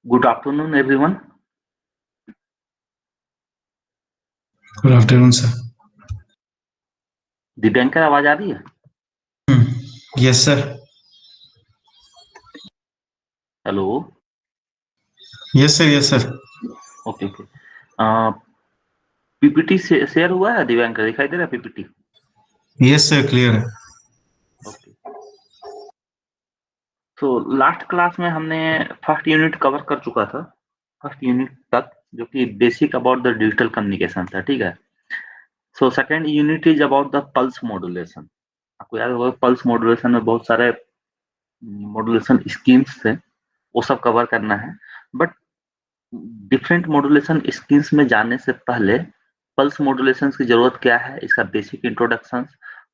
Good afternoon everyone. Good afternoon sir. Divyankar आवाज आ रही है? Yes sir. Hello. Yes sir, yes sir. Okay okay. PPT share हुआ है दिव्यांकर? दिखाई दे रहा है पीपीटी? यस सर, क्लियर है। ओके। तो लास्ट क्लास में हमने फर्स्ट यूनिट कवर कर चुका था, फर्स्ट यूनिट तक, जो कि basic about the digital communication था। ठीक है। So second unit is about the pulse modulation. आपको याद होगा पल्स मॉड्यूलेशन में बहुत सारे मॉड्यूलेशन स्कीम्स थे, वो सब कवर करना है। बट डिफरेंट मॉड्यूलेशन स्कीम्स में जाने से पहले पल्स मॉड्यूलेशन की जरूरत क्या है, इसका बेसिक इंट्रोडक्शन।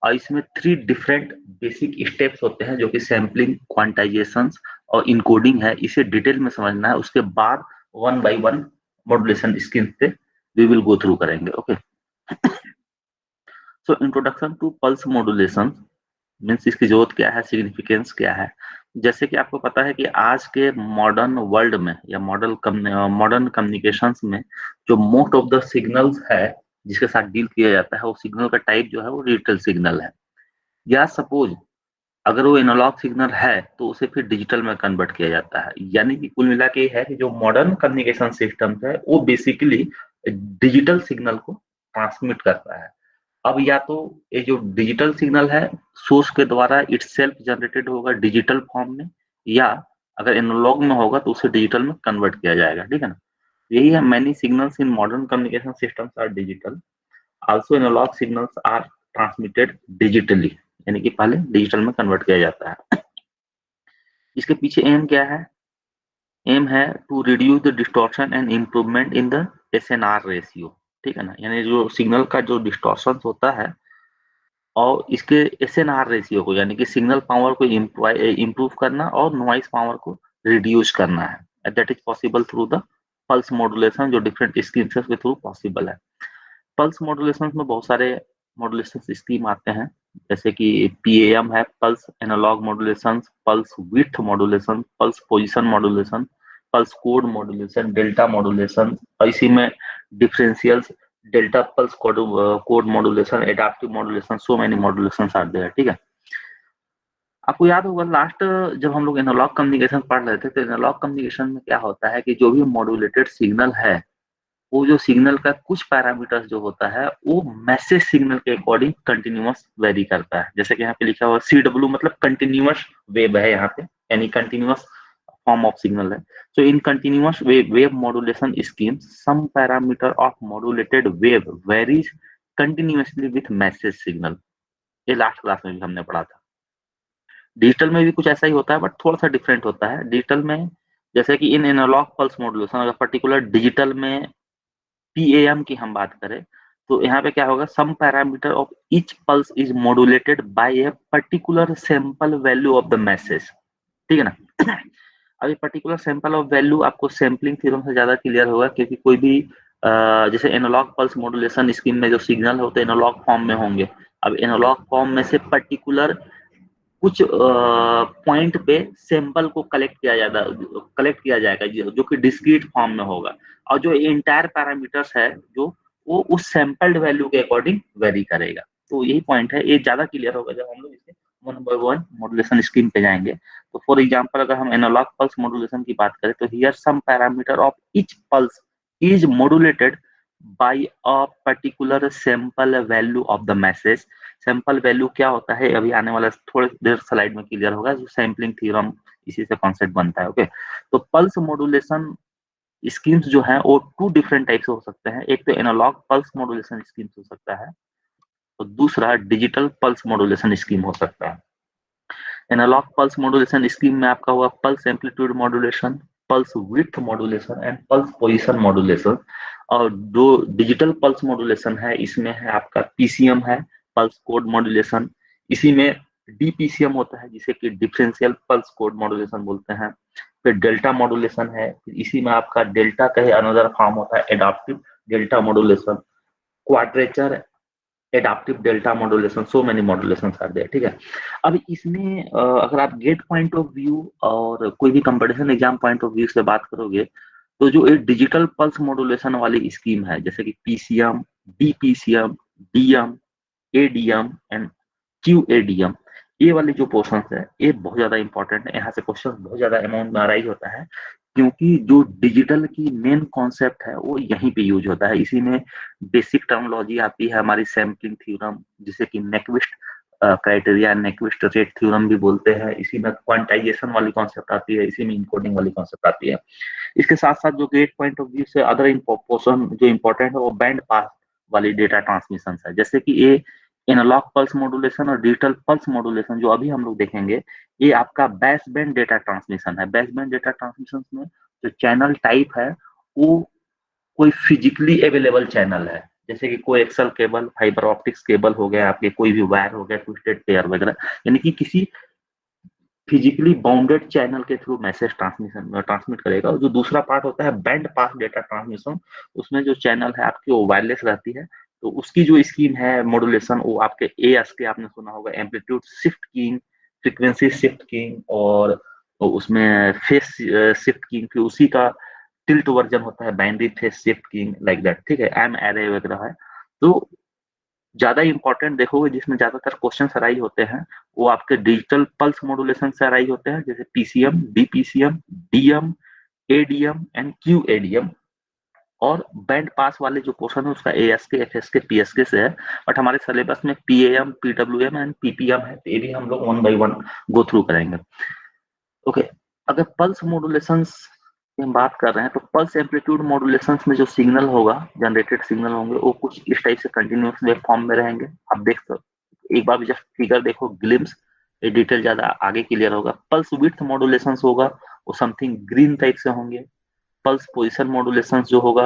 और इसमें 3 डिफरेंट बेसिक स्टेप्स होते हैं, जो कि सैम्पलिंग, क्वांटाइजेशन और इनकोडिंग है। इसे डिटेल में समझना है, उसके बाद 1 बाय 1 मॉड्यूलेशन स्कीम पे वी विल गो थ्रू करेंगे। Okay. So introduction to pulse modulation means इसकी जरूरत क्या है, सिग्निफिकेंस क्या है। जैसे कि आपको पता है कि आज के मॉडर्न वर्ल्ड में या मॉडर्न कम्युनिकेशंस में जो मोस्ट ऑफ द सिग्नल्स है जिसके साथ डील किया जाता है, वो सिग्नल का टाइप जो है वो डिजिटल सिग्नल है। या सपोज अगर वो एनालॉग सिग्नल है तो उसे फिर डिजिटल में कन्वर्ट किया जाता है। यानी कि कुल मिला के है कि जो मॉडर्न कम्युनिकेशन सिस्टम है वो बेसिकली डिजिटल सिग्नल को ट्रांसमिट करता है। अब या तो ये जो डिजिटल सिग्नल है सोर्स के द्वारा इटसेल्फ जनरेटेड होगा डिजिटल फॉर्म में, या अगर एनालॉग में होगा तो उसे डिजिटल में कन्वर्ट किया जाएगा। ठीक है ना। यही है, many signals in modern communication systems are digital, also analogue signals are transmitted digitally, यानी कि पहले डिजिटल में कन्वर्ट किया जाता है। इसके पीछे एम क्या है? एम है to reduce the distortion and improvement in the SNR ratio. ठीक है ना। यानी जो सिग्नल का जो डिस्टॉर्शन होता है और इसके एसएनआर रेशियो को, यानी कि सिग्नल पावर को इम्प्रूव करना और नॉइस पावर को रिड्यूस करना है। That is possible through the pulse modulation, जो डिफरेंट स्कीम्स के थ्रू पॉसिबल है। पल्स मॉड्यूलेशन में बहुत सारे मॉड्यूलेशन स्कीम आते हैं, जैसे कि पीएएम है, pulse analogue modulation, pulse width modulation, pulse position modulation, pulse code modulation, delta modulation, और इसी में differential delta pulse code modulation, adaptive modulation, so many modulation are there. ठीक है। आपको याद होगा लास्ट जब हम लोग एनालॉग कम्युनिकेशन पढ़ रहे थे, तो एनालॉग कम्युनिकेशन में क्या होता है कि जो भी मॉड्यूलेटेड सिग्नल है, वो जो सिग्नल का कुछ पैरामीटर्स जो होता है वो मैसेज सिग्नल के अकॉर्डिंग कंटिन्यूअस वेरी करता है। जैसे कि यहाँ पे लिखा हुआ CW मतलब कंटिन्यूअस वेव है यहाँ पे, यानी कंटिन्यूअस फॉर्म ऑफ सिग्नल है। So in continuous wave modulation scheme some parameter of modulated wave varies continuously with message signal. ये लास्ट क्लास में भी हमने पढ़ा था। डिजिटल में भी कुछ ऐसा ही होता है, बट थोड़ा सा डिफरेंट होता है डिजिटल में। जैसे कि इन एनालॉग पल्स मॉड्यूलेशन, अगर पर्टिकुलर डिजिटल में पीएएम की हम बात करें, तो यहाँ पे क्या होगा, some parameter of each pulse is modulated by a particular sample value of the message. ठीक है ना। अभी पर्टिकुलर सैंपल ऑफ वैल्यू आपको सैम्पलिंग थ्योरम से ज्यादा क्लियर होगा, क्योंकि कोई भी जैसे एनालॉग पल्स मॉड्यूलेशन स्कीम में जो सिग्नल होते हैं एनालॉग फॉर्म में होंगे। अब एनालॉग फॉर्म में से पर्टिकुलर कुछ पॉइंट पे सैंपल को कलेक्ट किया जाएगा जो कि डिस्क्रीट फॉर्म में होगा, और जो इंटायर पैरामीटर्स है जो वो उस सैंपल्ड वैल्यू के अकॉर्डिंग वेरी करेगा। तो यही पॉइंट है, ये ज्यादा क्लियर होगा जब हम लोग इसे 1 बाय 1 मॉड्यूलेशन स्कीम पे जाएंगे। तो फॉर एग्जांपल अगर हम एनालॉग पल्स मॉड्यूलेशन की बात करें, तो here some parameter of each pulse is modulated by a particular sample value of the message. Sample value क्या होता है अभी आने वाला थोड़ी देर स्लाइड में क्लियर होगा, जो सैम्पलिंग थ्योरम इसी से कॉन्सेप्ट बनता है। ओके। तो पल्स मॉड्यूलेशन स्कीम्स जो है वो 2 डिफरेंट टाइप से हो सकते हैं। एक तो एनालॉग पल्स मॉड्यूलेशन स्कीम्स हो सकता है, और दूसरा डिजिटल पल्स मॉड्यूलेशन स्कीम हो सकता है। एनालॉग पल्स मॉड्यूलेशन स्कीम में आपका हुआ pulse amplitude modulation, pulse width modulation and pulse position modulation. और जो डिजिटल पल्स मॉड्यूलेशन है इसमें है आपका पीसीएम है, पल्स कोड मॉड्यूलेशन। इसी में डीपीसीएम होता है जिसे कि डिफरेंशियल पल्स कोड मॉड्यूलेशन बोलते हैं। फिर डेल्टा मॉड्यूलेशन है, फिर इसी में आपका डेल्टा का ही अनदर फॉर्म होता है adaptive delta modulation. Quadrature adaptive delta modulation, so many modulation are there, ठीक है। अब इसमें अगर आप गेट पॉइंट ऑफ व्यू और कोई भी competition exam point of view से बात करोगे, तो जो एक डिजिटल पल्स मॉड्यूलेशन वाली स्कीम है, जैसे कि पीसीएम, डीपीसीएम, डीएम, एडीएम एंड क्यूएडीएम, ये वाले जो पोर्शन है ये बहुत ज्यादा इंपॉर्टेंट है। यहाँ से क्वेश्चन बहुत ज्यादा अमाउंट में आ रहा ही होता है, क्योंकि जो डिजिटल की मेन कॉन्सेप्ट है वो यहीं पे यूज होता है। इसी में बेसिक टर्मोलॉजी आती है हमारी सैम्पलिंग थ्योरम, जिसे कि नेक्विस्ट क्राइटेरिया, नेक्विस्ट रेट थ्योरम भी बोलते हैं। इसी में क्वांटाइजेशन वाली कॉन्सेप्ट आती है, इसी में इनकोडिंग वाली कॉन्सेप्ट आती है। इसके साथ साथ जो गेट पॉइंट ऑफ व्यू से अदर पोर्शन जो इंपॉर्टेंट है वो बैंड पास वाली डेटा ट्रांसमिशन है, जैसे कि ये एनालॉग पल्स मॉड्यूलेशन और डिजिटल पल्स मॉड्यूलेशन जो अभी हम लोग देखेंगे, ये आपका बेस बैंड डेटा ट्रांसमिशन है। बेस बैंड डेटा ट्रांसमिशन में जो चैनल टाइप है वो कोई फिजिकली अवेलेबल चैनल है, जैसे कि कोई एक्सल केबल, फाइबर ऑप्टिक्स केबल हो गया, आपके कोई भी वायर हो गया, ट्विस्टेड पेयर वगैरह, यानी कि किसी फिजिकली बाउंडेड चैनल के थ्रू मैसेज ट्रांसमिशन ट्रांसमिट करेगा। और जो दूसरा पार्ट होता है बैंड पास डेटा ट्रांसमिशन, उसमें जो चैनल है आपकी वो वायरलेस रहती है, तो उसकी जो स्कीम है मॉड्यूलेशन वो आपके एएस के, आपने सुना होगा amplitude shift keying, frequency shift keying, और उसमें फेस शिफ्ट कीइंग, फिर उसी का टिल्ट वर्जन होता है binary phase shift keying, like that, ठीक है, एम एरे वगैरह है। तो ज्यादा इंपॉर्टेंट देखोगे जिसमें ज्यादातर क्वेश्चन अराई होते हैं वो आपके डिजिटल पल्स मॉड्यूलेशन से अराई होते हैं, जैसे पीसीएम, डीपीसीएम, डीएम, एडीएम एंड क्यूएडीएम। और बैंड पास वाले जो पोर्शन है उसका एएसके, एफएसके, पीएसके से है, बट हमारे सिलेबस में पीएएम, पीडब्ल्यूएम एंड पीपीएम है, तो ये भी हम लोग one by one go through करेंगे। ओके, अगर पल्स मॉड्यूलेशन की हम बात कर रहे हैं तो पल्स एम्पलीट्यूड मॉड्यूलेशन में जो सिग्नल होगा, जनरेटेड सिग्नल होंगे, वो कुछ इस टाइप से कंटिन्यूस वेव फॉर्म में रहेंगे। आप देख सकते, एक बार भी जस्ट फिगर देखो, ग्लिम्स, ये डिटेल ज्यादा आगे क्लियर होगा। पल्स विड्थ मॉड्यूलेशन होगा वो समथिंग ग्रीन टाइप से होंगे। पल्स पोजिशन मॉड्यूलेशन जो होगा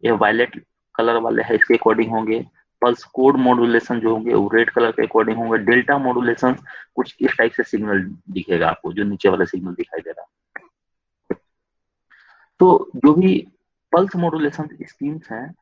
ये वायलेट कलर वाले है, इसके अकॉर्डिंग होंगे। पल्स कोड मॉड्यूलेशन जो होंगे वो रेड कलर के अकॉर्डिंग होंगे। डेल्टा मॉड्यूलेशन कुछ इस टाइप से सिग्नल दिखेगा आपको, जो नीचे वाला सिग्नल दिखाई दे रहा है। तो जो भी पल्स मॉड्यूलेशन स्कीम्स हैं,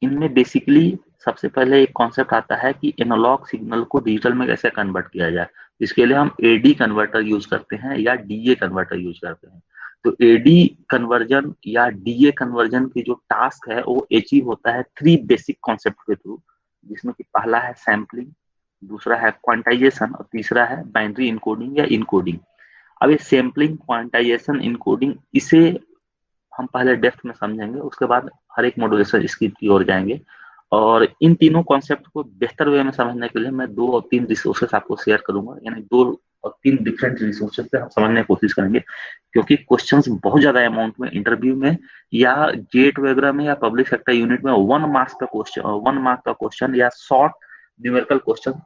इनमें बेसिकली सबसे पहले एक कॉन्सेप्ट आता है कि एनालॉग सिग्नल को डिजिटल में कैसे कन्वर्ट किया जाए। इसके लिए हम एडी कन्वर्टर यूज करते हैं या डीए कन्वर्टर यूज करते हैं। तो एडी कन्वर्जन या डीए कन्वर्जन की जो टास्क है वो अचीव होता है थ्री बेसिक कॉन्सेप्ट के थ्रू, जिसमें कि पहला है सैम्पलिंग, दूसरा है क्वांटाइजेशन और तीसरा है बाइनरी इनकोडिंग या इनकोडिंग। अब ये सैम्पलिंग, क्वांटाइजेशन, इनकोडिंग, इसे हम पहले डेप्थ में समझेंगे, उसके बाद हर एक मॉड्यूलेशन स्कीम की ओर जाएंगे। और इन तीनों कॉन्सेप्ट को बेहतर वे में समझने के लिए मैं 2 और 3 रिसोर्सेस आपको शेयर करूंगा, यानी 2 और 3 डिफरेंट रिसोर्सेस से हम समझने की कोशिश करेंगे, क्योंकि क्वेश्चंस बहुत ज्यादा अमाउंट में इंटरव्यू में या गेट वगैरह में या पब्लिक सेक्टर यूनिट में 1 मार्क्स का क्वेश्चन, 1 मार्क का क्वेश्चन या short numerical question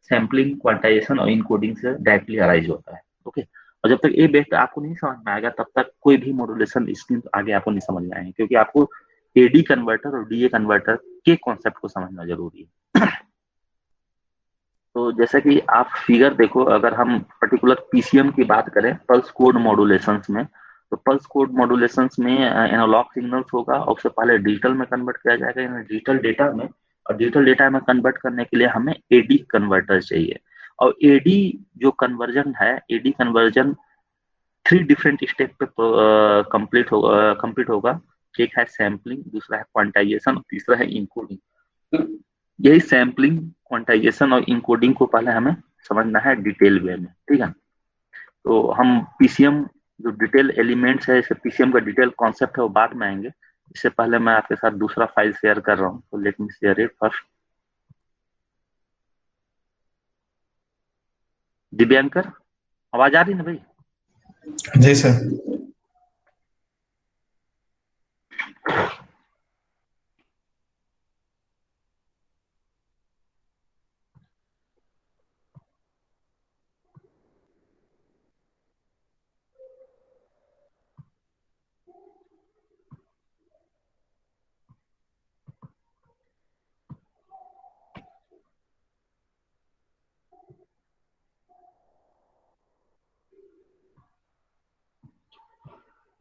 sampling, quantization और इनकोडिंग से डायरेक्टली अराइज होता है। ओके, और जब तक ये बेस्ट आपको नहीं समझ में आएगा तब तक कोई भी मॉड्यूलेशन स्कीम आगे आपको नहीं समझ में आएंगे, क्योंकि आपको एडी कन्वर्टर और डीए कन्वर्टर के कॉन्सेप्ट को समझना जरूरी है। तो जैसे कि आप फिगर देखो, अगर हम पर्टिकुलर पीसीएम की बात करें पल्स कोड मॉड्यूलेशन में, तो पल्स कोड मॉड्यूलेशन में एनालॉग सिग्नल्स होगा और उससे पहले डिजिटल में कन्वर्ट किया जाएगा, यानी डिजिटल डेटा में। और डिजिटल डेटा में कन्वर्ट करने के लिए हमें एडी कन्वर्टर चाहिए। और एडी जो कन्वर्जन है, एडी कन्वर्जन 3 डिफरेंट स्टेप पे कंप्लीट होगा। एक है सैम्पलिंग, दूसरा है क्वांटाइजेशन और तीसरा है इनकोडिंग। तो यही सैम्पलिंग, क्वांटाइजेशन और इनकोडिंग को पहले हमें समझना है डिटेल वे में, ठीक है। तो हम पीसीएम जो डिटेल एलिमेंट्स है, इसे पीसीएम का डिटेल कॉन्सेप्ट है वो बाद में आएंगे। इससे पहले मैं आपके साथ दूसरा फाइल शेयर कर रहा हूँ, तो late me share it first. Divyankar, आवाज आ रही ना भाई? जी सर।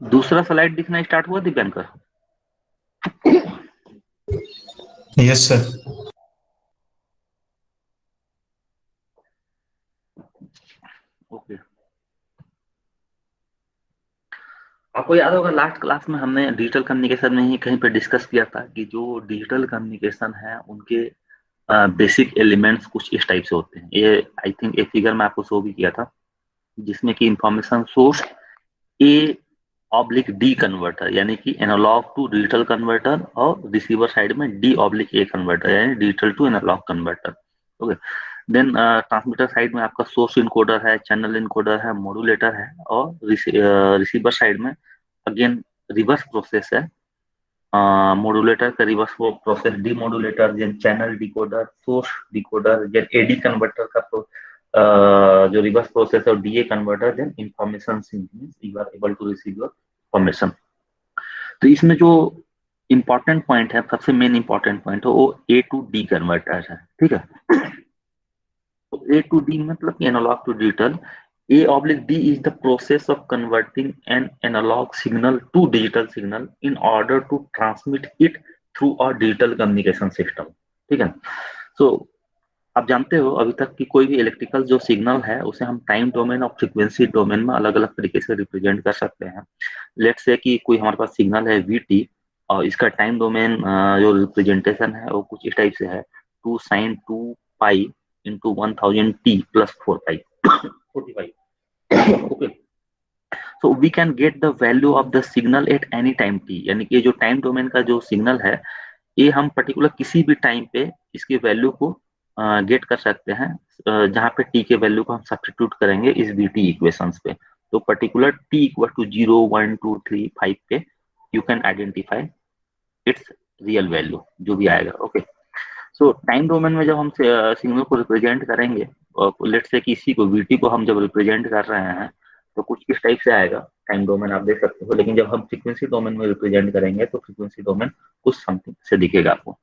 दूसरा स्लाइड दिखना स्टार्ट हुआ दिव्यांकर? Yes sir. ओके, आपको याद होगा लास्ट क्लास में हमने डिजिटल कम्युनिकेशन में ही कहीं पे डिस्कस किया था कि जो डिजिटल कम्युनिकेशन है उनके बेसिक एलिमेंट्स कुछ इस टाइप से होते हैं। ये आई थिंक एक फिगर में आपको शो भी किया था, जिसमें कि information source A oblique D converter, यानी कि एनालॉग टू डिजिटल कन्वर्टर, और रिसीवर साइड में डी ऑब्लिक ए कन्वर्टर, यानी digital to analogue converter. Okay, then transmitter side में आपका सोर्स इनकोडर है, चैनल इनकोडर है, मॉड्यूलेटर है, और रिसीवर साइड में अगेन रिवर्स प्रोसेस है। मॉड्यूलेटर का reverse process D modulator, then channel decoder, source decoder, then AD converter का जो रिवर्स प्रोसेस है, DA converter, then information sink, means you are able to receive your information. तो इसमें जो important point है, सबसे मेन इंपॉर्टेंट पॉइंट है वो ए टू डी कन्वर्टर है, ठीक है। तो ए टू डी मतलब analogue to digital. A oblique D is the process of converting an analog signal to digital signal in order to transmit it through a digital communication system, ठीक है। so, आप जानते हो अभी तक कि कोई भी इलेक्ट्रिकल जो सिग्नल है उसे हम टाइम डोमेन और फ्रीक्वेंसी डोमेन में अलग अलग तरीके से रिप्रेजेंट कर सकते हैं। लेट्स से कि कोई हमारे पास सिग्नल है वीटी, और इसका टाइम डोमेन जो रिप्रेजेंटेशन है वो कुछ इस टाइप से है, 2 sin 2 pi into 1000 t plus 4 pi 45। Okay, so we can get the value of the signal at any time t, यानी कि जो टाइम डोमेन का जो सिग्नल है ये हम पर्टिकुलर किसी भी टाइम पे इसकी वैल्यू को गेट कर सकते हैं, जहाँ पे टी के वैल्यू को हम सब्स्टिट्यूट करेंगे इस बी टी इक्वेशंस पे। तो पर्टिकुलर टी इक्वल टू 0 1 2 3 5 पे you can identify it's real value जो भी आएगा। ओके, सो टाइम डोमेन में जब हम सिग्नल को रिप्रेजेंट करेंगे, लेट से किसी को वीटी को हम जब रिप्रेजेंट कर रहे हैं तो कुछ इस टाइप से आएगा टाइम डोमेन, आप देख सकते हो। लेकिन जब हम फ्रीक्वेंसी डोमेन में रिप्रेजेंट करेंगे तो फ्रीक्वेंसी डोमेन कुछ समथिंग से दिखेगा आपको।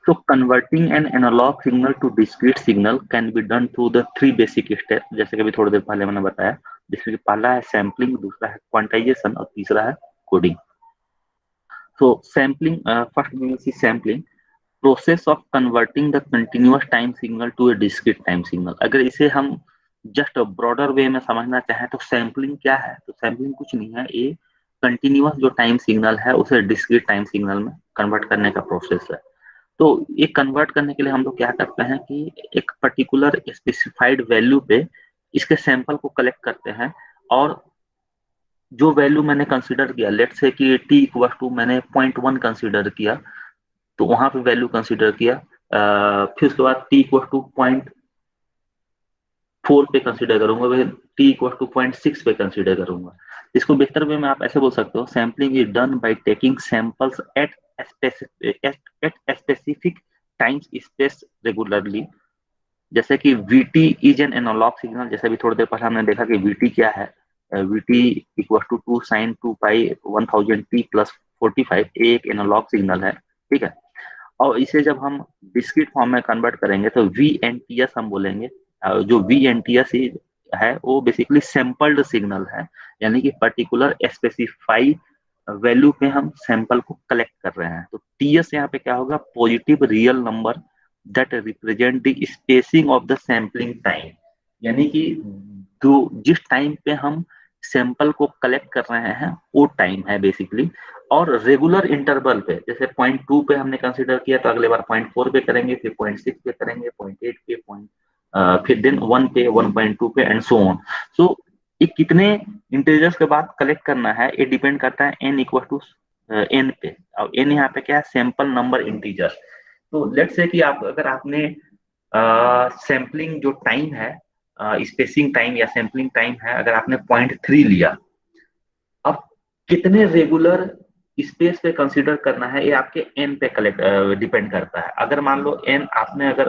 So converting an analog signal to discrete signal can be done through the three basic steps, जैसे कि अभी थोड़ी देर पहले मैंने बताया, जिसमें पहला है सैम्पलिंग, दूसरा है क्वांटाइजेशन, और तीसरा है coding. So sampling, first we will see sampling, process of converting the continuous time signal to a discrete time signal. अगर इसे हम जस्ट ब्रॉडर वे में समझना चाहें तो सैम्पलिंग क्या है, तो सैम्पलिंग कुछ नहीं है, ये कंटिन्यूअस जो टाइम सिग्नल है उसे डिस्क्रीट टाइम सिग्नल में कन्वर्ट करने का प्रोसेस है। तो ये कन्वर्ट करने के लिए हम लोग क्या करते हैं कि एक पर्टिकुलर स्पेसिफाइड वैल्यू पे इसके सैंपल को कलेक्ट करते हैं, और जो वैल्यू मैंने कंसीडर किया, लेट से कि टी इक्वल टू मैंने 0.1 कंसीडर किया, तो वहां पे वैल्यू कंसीडर किया, फिर उसके बाद टी इक्वल टू 0.4 पे कंसीडर करूंगा, फिर टी इक्वल टू 0.6 पे कंसीडर करूंगा। इसको बेहतर वे में आप ऐसे बोल सकते हो, sampling is done by taking samples at specific times space regularly. जैसे कि VT is an analogue signal, जैसे भी थोड़ी देर पहले हमने देखा कि वीटी क्या है, VT equal to 2 sin 2 pi 1000 t plus 45, एक एनालॉग सिग्नल है, ठीक है। और इसे जब हम डिस्क्रीट फॉर्म में कन्वर्ट करेंगे तो वी एन टी एस हम बोलेंगे। जो वी एन टी एस है वो बेसिकली सैंपल्ड सिग्नल है, यानी कि पर्टिकुलर स्पेसिफाई वैल्यू पे हम सैंपल को कलेक्ट कर रहे हैं। तो टी एस यहाँ पे क्या होगा, positive real number that represent the spacing of the sampling time, यानी कि जिस टाइम पे हम सैंपल को कलेक्ट कर रहे हैं वो टाइम है बेसिकली। और रेगुलर इंटरवल पे, जैसे 0.2 पे हमने कंसीडर किया तो अगले बार 0.4 पे करेंगे, फिर 0.6 पे करेंगे, 0.8 पे, फिर देन 1 पे, 1.2 पे, एंड सो ऑन। सो ये कितने इंटीजर्स के बाद कलेक्ट करना है ये डिपेंड करता है n इक्वल टू n पे, और n यहाँ पे क्या है, सैंपल नंबर इंटीजर। तो लेट्स से कि आप अगर आपने सैम्पलिंग जो टाइम है, स्पेसिंग टाइम या सैम्पलिंग टाइम है, अगर आपने 0.3 लिया, अब कितने रेगुलर स्पेस पे कंसीडर करना है ये आपके एन पे कलेक्ट डिपेंड करता है। अगर मान लो एन आपने अगर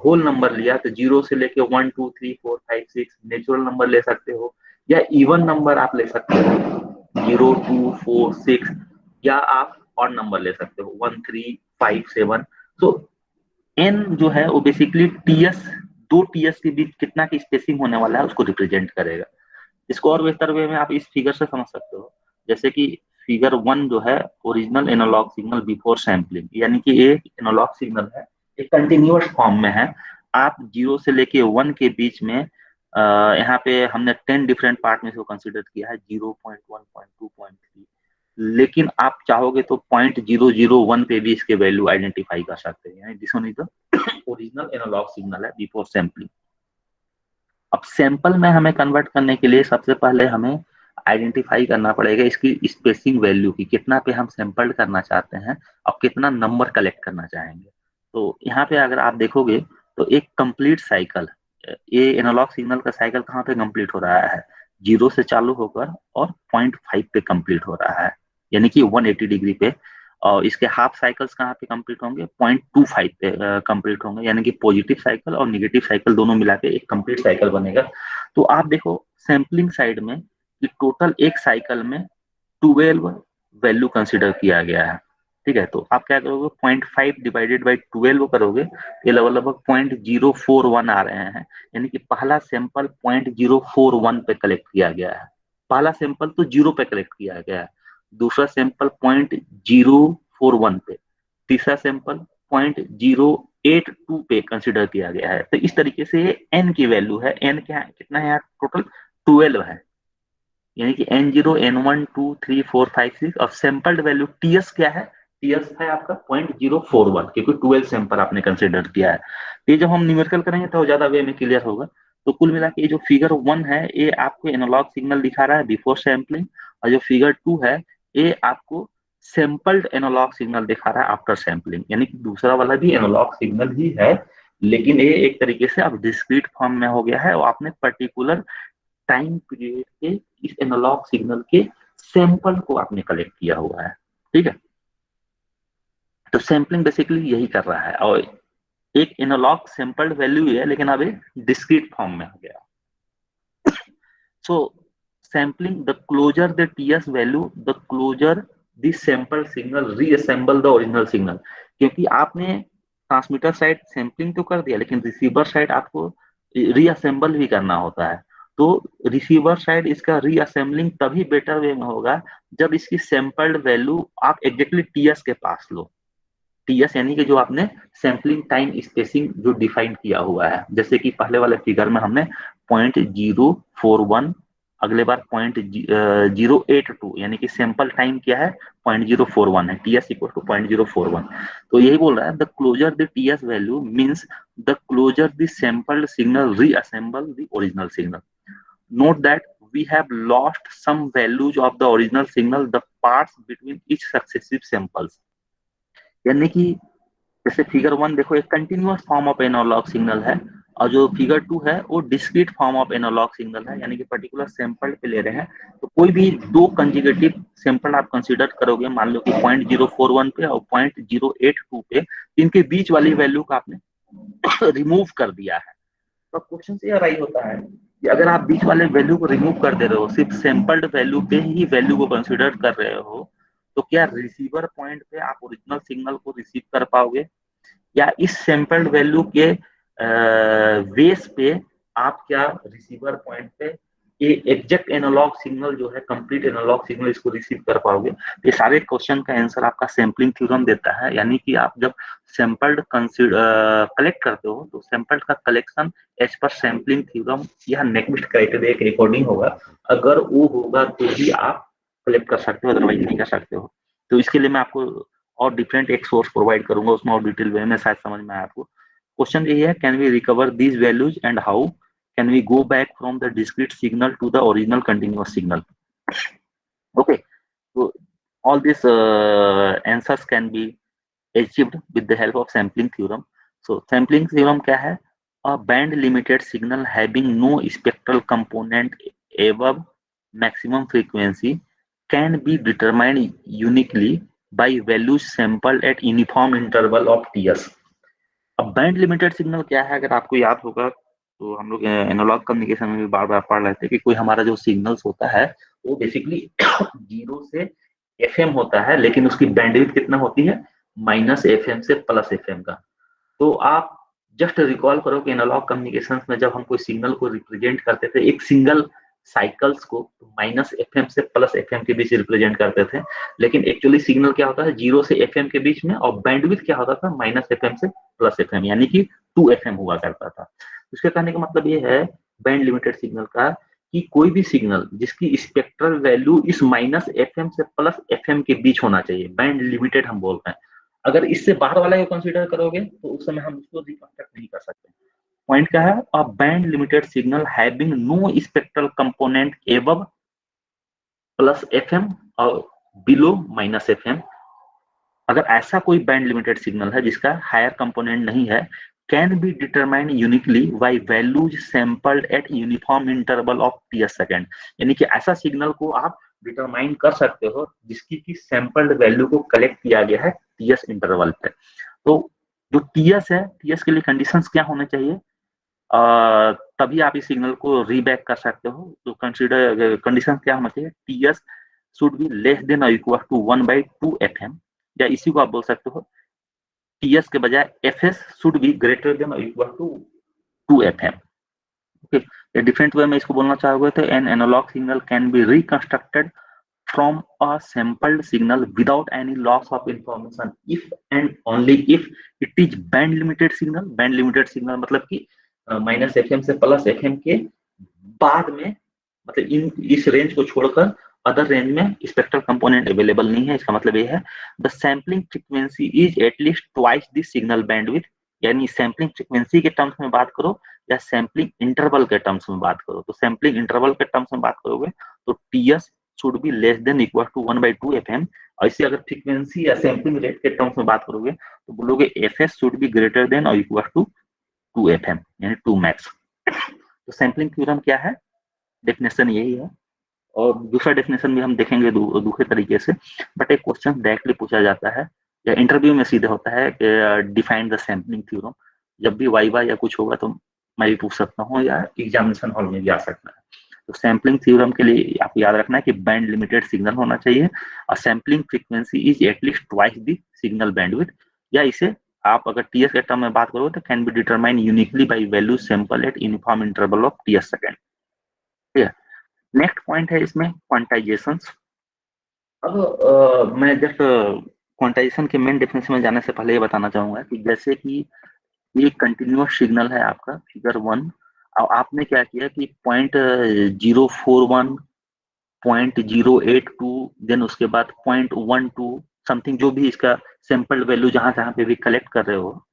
होल नंबर लिया तो 0 से लेके 1 2 3 4 5 6 नेचुरल नंबर ले सकते हो, या इवन नंबर आप ले सकते हो 0 2 4 6, या आप और नंबर ले सकते हो 1 3 5 7। तो एन जो है वो बेसिकली टीएस, दो टीएस के बीच कितना की स्पेसिंग होने वाला है उसको रिप्रेजेंट करेगा। इसको और बेहतर वे में आप इस फिगर से समझ सकते हो, जैसे कि फिगर 1 जो है original analogue signal before sampling, यानी कि एक एनालॉग सिग्नल है, एक कंटिन्यूअस फॉर्म में है, आप 0 से लेके 1 के बीच में यहाँ पे हमने 10 डिफरेंट पार्ट में इसको कंसिडर किया है, 0.1, 0.2, 0.3, लेकिन आप चाहोगे तो 0.001 पे भी इसके वैल्यू आइडेंटिफाई कर सकते हैं, यानी this one is the original analogue signal है बिफोर सैम्पलिंग। अब सैंपल में हमें कन्वर्ट करने के लिए सबसे पहले हमें आइडेंटिफाई करना पड़ेगा इसकी स्पेसिंग वैल्यू की, कितना पे हम सैंपल करना चाहते हैं और कितना नंबर कलेक्ट करना चाहेंगे। तो यहाँ पे अगर आप देखोगे तो एक कंप्लीट साइकिल, ये एनालॉग सिग्नल का साइकिल कहाँ पे कंप्लीट हो रहा है, 0 से चालू होकर और 0.5 पे कंप्लीट हो रहा है, यानी कि 180 डिग्री पे। और इसके हाफ साइकिल्स कहाँ पे कंप्लीट होंगे, 0.25 पे कंप्लीट होंगे, यानी कि पॉजिटिव साइकिल और निगेटिव साइकिल दोनों मिला के एक कंप्लीट साइकिल बनेगा। तो आप देखो सैम्पलिंग साइड में कि टोटल एक साइकिल में 12 वैल्यू कंसिडर किया गया है, ठीक है। तो आप क्या करोगे, 0.5 डिवाइडेड बाई 12 करोगे, ये लगभग 0.041 आ रहे हैं, यानी कि पहला सैंपल 0.041 पे कलेक्ट किया गया है। पहला सैंपल तो 0 पे कलेक्ट किया गया है, दूसरा सैंपल 0.041 पे, तीसरा सैंपल 0.082 पे कंसिडर किया गया है। तो इस तरीके से ये एन की वैल्यू है, एन क्या है, कितना है यार, टोटल 12 है, यानी कि N0, N1, 2, 3, 4, 5, 6 और सैंपल्ड वैल्यू TS क्या है, TS है आपका 0.041, क्योंकि 12 सैंपल आपने कंसिडर किया है। तो ये जब हम न्यूमेरिकल करेंगे तो ज्यादा वे में क्लियर होगा। तो कुल मिला के जो फिगर 1 है ये आपको एनालॉग सिग्नल दिखा रहा है बिफोर सैम्पलिंग, और जो फिगर 2 है ये आपको सैंपल्ड एनालॉग सिग्नल दिखा रहा है आफ्टर सैम्पलिंग, यानी कि दूसरा वाला भी एनालॉग सिग्नल ही है, लेकिन ये एक तरीके से अब डिस्क्रीट फॉर्म में हो गया है और आपने पर्टिकुलर टाइम पीरियड के इस एनालॉग सिग्नल के सैंपल को आपने कलेक्ट किया हुआ है, ठीक है। तो सैंपलिंग बेसिकली यही कर रहा है, और एक एनालॉग सैंपल्ड वैल्यू है लेकिन अब ये डिस्क्रीट फॉर्म में हो गया। So sampling, the closer the TS value, the closer this sample signal reassemble the original signal, क्योंकि आपने ट्रांसमीटर साइड सैंपलिंग तो कर दिया लेकिन रिसीवर साइड आपको रीअसेंबल भी करना होता है। तो रिसीवर साइड इसका रीअसेंबलिंग तभी बेटर वे में होगा जब इसकी सैंपल्ड वैल्यू आप एग्जैक्टली टीएस के पास लो। टीएस यानी कि जो आपने सैंपलिंग टाइम स्पेसिंग जो डिफाइन किया हुआ है, जैसे कि पहले वाले फिगर में हमने 0.041, अगले बार 0.082, यानी कि सैंपल टाइम क्या है 0.041 है, टीएस इक्वल टू 0.041। तो यही बोल रहा है, the closer the TS value means the closer the sampled signal reassemble the original signal. Note that we have lost some values of the original signal, the parts between each successive samples। यानी कि जैसे figure 1 देखो एक continuous form of analogue signal है, और जो figure 2 है वो discrete form of analogue signal है, यानी कि पर्टिकुलर सैंपल पे ले रहे हैं। तो कोई भी दो कंजिगेटिव सैंपल आप कंसीडर करोगे, मान लो कि 0.041 पे और 0.082 पे, इनके बीच वाली वैल्यू को आपने रिमूव कर दिया है। तो क्वेश्चन ये राइज होता है कि अगर आप बीच वाले वैल्यू को रिमूव कर दे रहे हो, सिर्फ सैंपल्ड वैल्यू पे ही वैल्यू को कंसीडर कर रहे हो, तो क्या रिसीवर पॉइंट पे आप ओरिजिनल सिग्नल को रिसीव कर पाओगे, या इस सैंपल्ड वैल्यू के बेस पे आप क्या रिसीवर पॉइंट पे ये एग्जैक्ट एनालॉग सिग्नल जो है, कंप्लीट एनालॉग सिग्नल, इसको रिसीव कर पाओगे। ये सारे क्वेश्चन का आंसर आपका सैंपलिंग थ्योरम देता है, यानी कि आप जब सैंपल्ड कलेक्ट करते हो तो सैंपल्ड का collection as per sampling theorem या नेक्विस्ट क्राइटेरिया के अकॉर्डिंग होगा। अगर वो होगा तो भी आप कलेक्ट कर सकते हो, अदरवाइज नहीं कर सकते हो। तो इसके लिए मैं आपको और डिफरेंट एक सोर्स प्रोवाइड करूंगा, उसमें और डिटेल वे में शायद समझ में आए आपको। क्वेश्चन यही है, can we recover these values and how can we go back from the discrete signal to the original continuous signal? Okay, so all these answers can be achieved with the help of sampling theorem. So sampling theorem क्या है, a band limited signal having no spectral component above maximum frequency can be determined uniquely by values sampled at uniform interval of TS। अब band limited signal क्या है, अगर आपको याद होगा तो हम लोग एनालॉग कम्युनिकेशन में भी बार बार पढ़ रहे थे कि कोई हमारा जो सिग्नल्स होता है वो बेसिकली 0 से FM होता है, लेकिन उसकी बैंडविड्थ कितना होती है, -FM से +FM का। तो आप जस्ट रिकॉल करो कि एनालॉग कम्युनिकेशन में जब हम कोई सिग्नल को रिप्रेजेंट करते थे एक सिंगल साइकिल्स को -fm से +fm के बीच रिप्रेजेंट करते थे, लेकिन एक्चुअली सिग्नल क्या होता है 0 से fm के बीच में, और बैंडविड्थ क्या होता था -fm से +fm, यानी कि 2fm हुआ करता था। उसके कहने का मतलब ये है बैंड लिमिटेड सिग्नल का कि कोई भी सिग्नल जिसकी स्पेक्ट्रल वैल्यू इस -fm से +fm के बीच होना चाहिए, बैंड लिमिटेड हम बोलते हैं। अगर इससे बाहर वाला को कंसीडर करोगे तो उस समय हम उसको रिकंस्ट्रक्ट नहीं कर सकते। पॉइंट क्या है, a band limited signal having no spectral component above +fm और बिलो -fm। अगर ऐसा कोई बैंड लिमिटेड सिग्नल है जिसका हायर कंपोनेंट नहीं है, can be determined uniquely by values sampled eight uniform interval of ts second. यानी कि ऐसा सिग्नल को आप डिटरमाइन कर सकते हो जिसकी की सैंपल्ड वैल्यू को कलेक्ट किया गया है ts इंटरवल पे। तो जो ts है, ts के लिए कंडीशंस क्या होने चाहिए, तभी आप इस सिग्नल को रीबैक कर सकते हो। तो कंसीडर कंडीशन क्या होना चाहिए, ts should be less then और इक्वल टू 1/2fm, या इसी को आप बोल सकते हो ts के बजाय fs should be greater than और equal to 2fm। Okay, different way में इसको बोलना चाहोगे तो an analogue signal can be reconstructed from a sampled signal without any loss of information if and only if it is band limited signal। band limited signal मतलब कि -fm से +fm के बाद में, मतलब इस रेंज को छोड़कर अदर रेंज में स्पेक्ट्रल कंपोनेंट अवेलेबल नहीं है। इसका मतलब ये है the sampling frequency is at least twice the signal bandwidth, यानी सैम्पलिंग फ्रीक्वेंसी के टर्म्स में बात करो या सैम्पलिंग इंटरवल के टर्म्स में बात करो। तो सैम्पलिंग इंटरवल के टर्म्स में बात करोगे तो TS should be less than equal to 1/2fm। और इसी अगर फ्रीक्वेंसी या सैम्पलिंग रेट के टर्म्स में बात करोगे तो बोलोगे fs should be greater than और इक्वल टू 2fm, यानी 2 मैक्स। तो सैम्पलिंग थ्योरम क्या है, डेफिनेशन यही है। और दूसरा डेफिनेशन भी हम देखेंगे दूसरे तरीके से, बट एक क्वेश्चन डायरेक्टली पूछा जाता है या इंटरव्यू में सीधे होता है कि डिफाइन द सैम्पलिंग थ्योरम। जब भी वाइवा या कुछ होगा तो मैं भी पूछ सकता हूँ या एग्जामिनेशन हॉल में भी आ सकता है। तो सैम्पलिंग थ्योरम के लिए आपको याद रखना है कि बैंड लिमिटेड सिग्नल होना चाहिए और sampling frequency is at least twice the signal bandwidth, या इसे आप अगर टीएस के टर्म में बात करोगे तो can be determine uniquely by value sample at uniform interval of TS second. ठीक है, नेक्स्ट पॉइंट है इसमें क्वांटाइजेशन। अब मैं जस्ट क्वांटाइजेशन के मेन डेफिनेशन में जाने से पहले ये बताना चाहूंगा कि जैसे कि ये कंटिन्यूअस सिग्नल है आपका फिगर 1, और आपने क्या किया कि 0.041, 0.082, देन उसके बाद 0.12 समथिंग, जो भी इसका सैंपल वैल्यू जहां जहां पे भी कलेक्ट कर रहे हो,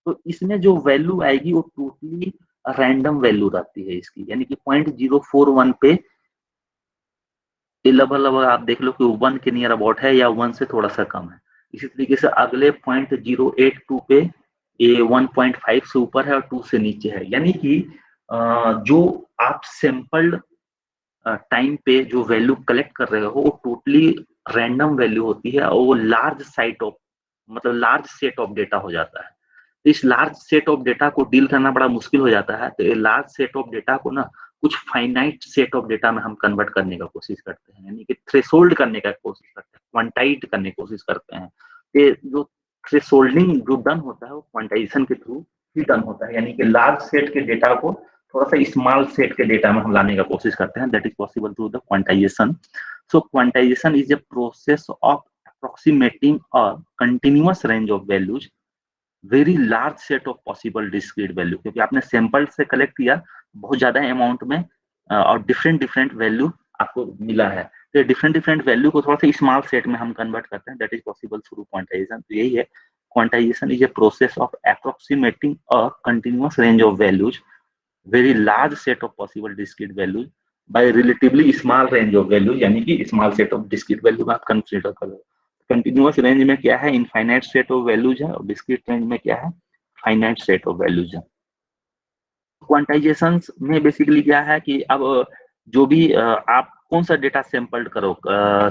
तो इसमें जो वैल्यू आएगी वो टोटली रैंडम वैल्यू रहती है इसकी। यानी कि 0.041 पे लगभग आप देख लो कि 1 के नियर अबाउट है या 1 से थोड़ा सा कम है। इसी तरीके से अगले 0.082 पे ये 1.5 से ऊपर है और 2 से नीचे है। यानी कि जो आप सैंपल्ड टाइम पे जो वैल्यू कलेक्ट कर रहे हो वो टोटली रैंडम वैल्यू होती है, और वो लार्ज साइट ऑफ, मतलब लार्ज सेट ऑफ डेटा हो जाता है। तो इस लार्ज सेट ऑफ डेटा को डील करना बड़ा मुश्किल हो जाता है। तो ये लार्ज सेट ऑफ डेटा को ना कुछ फाइनाइट सेट ऑफ डेटा में हम कन्वर्ट करने का कोशिश करते हैं, यानी कि थ्रेशोल्ड करने का कोशिश करते हैं, क्वांटाइट करने की कोशिश करते हैं। ये जो थ्रेशोल्डिंग जो डन होता है वो क्वांटाइजेशन के थ्रू ही डन होता है, यानी कि लार्ज सेट के डेटा को थोड़ा सा स्मॉल सेट के डेटा में हम लाने का कोशिश करते हैं। That is possible through the quantization. So quantization is a process of approximating a continuous range of values very large set of possible discrete value, क्योंकि आपने सैंपल से कलेक्ट किया बहुत ज्यादा अमाउंट में और डिफरेंट डिफरेंट वैल्यू आपको मिला है। तो डिफरेंट डिफरेंट वैल्यू को थोड़ा सा स्मॉल सेट में हम कन्वर्ट करते हैं। That is possible through quantization. तो यही है, quantization is a process of approximating a continuous range of values very large set of possible discrete values by relatively small range of value, यानी कि small set of discrete value आप consider करो। Continuous range में क्या है, infinite set of values है, और discrete range में क्या है, फाइनाइट सेट ऑफ वैल्यूज है। क्वांटाइजेशन में बेसिकली क्या है कि अब जो भी आप कौन सा डेटा सैंपल्ड करो,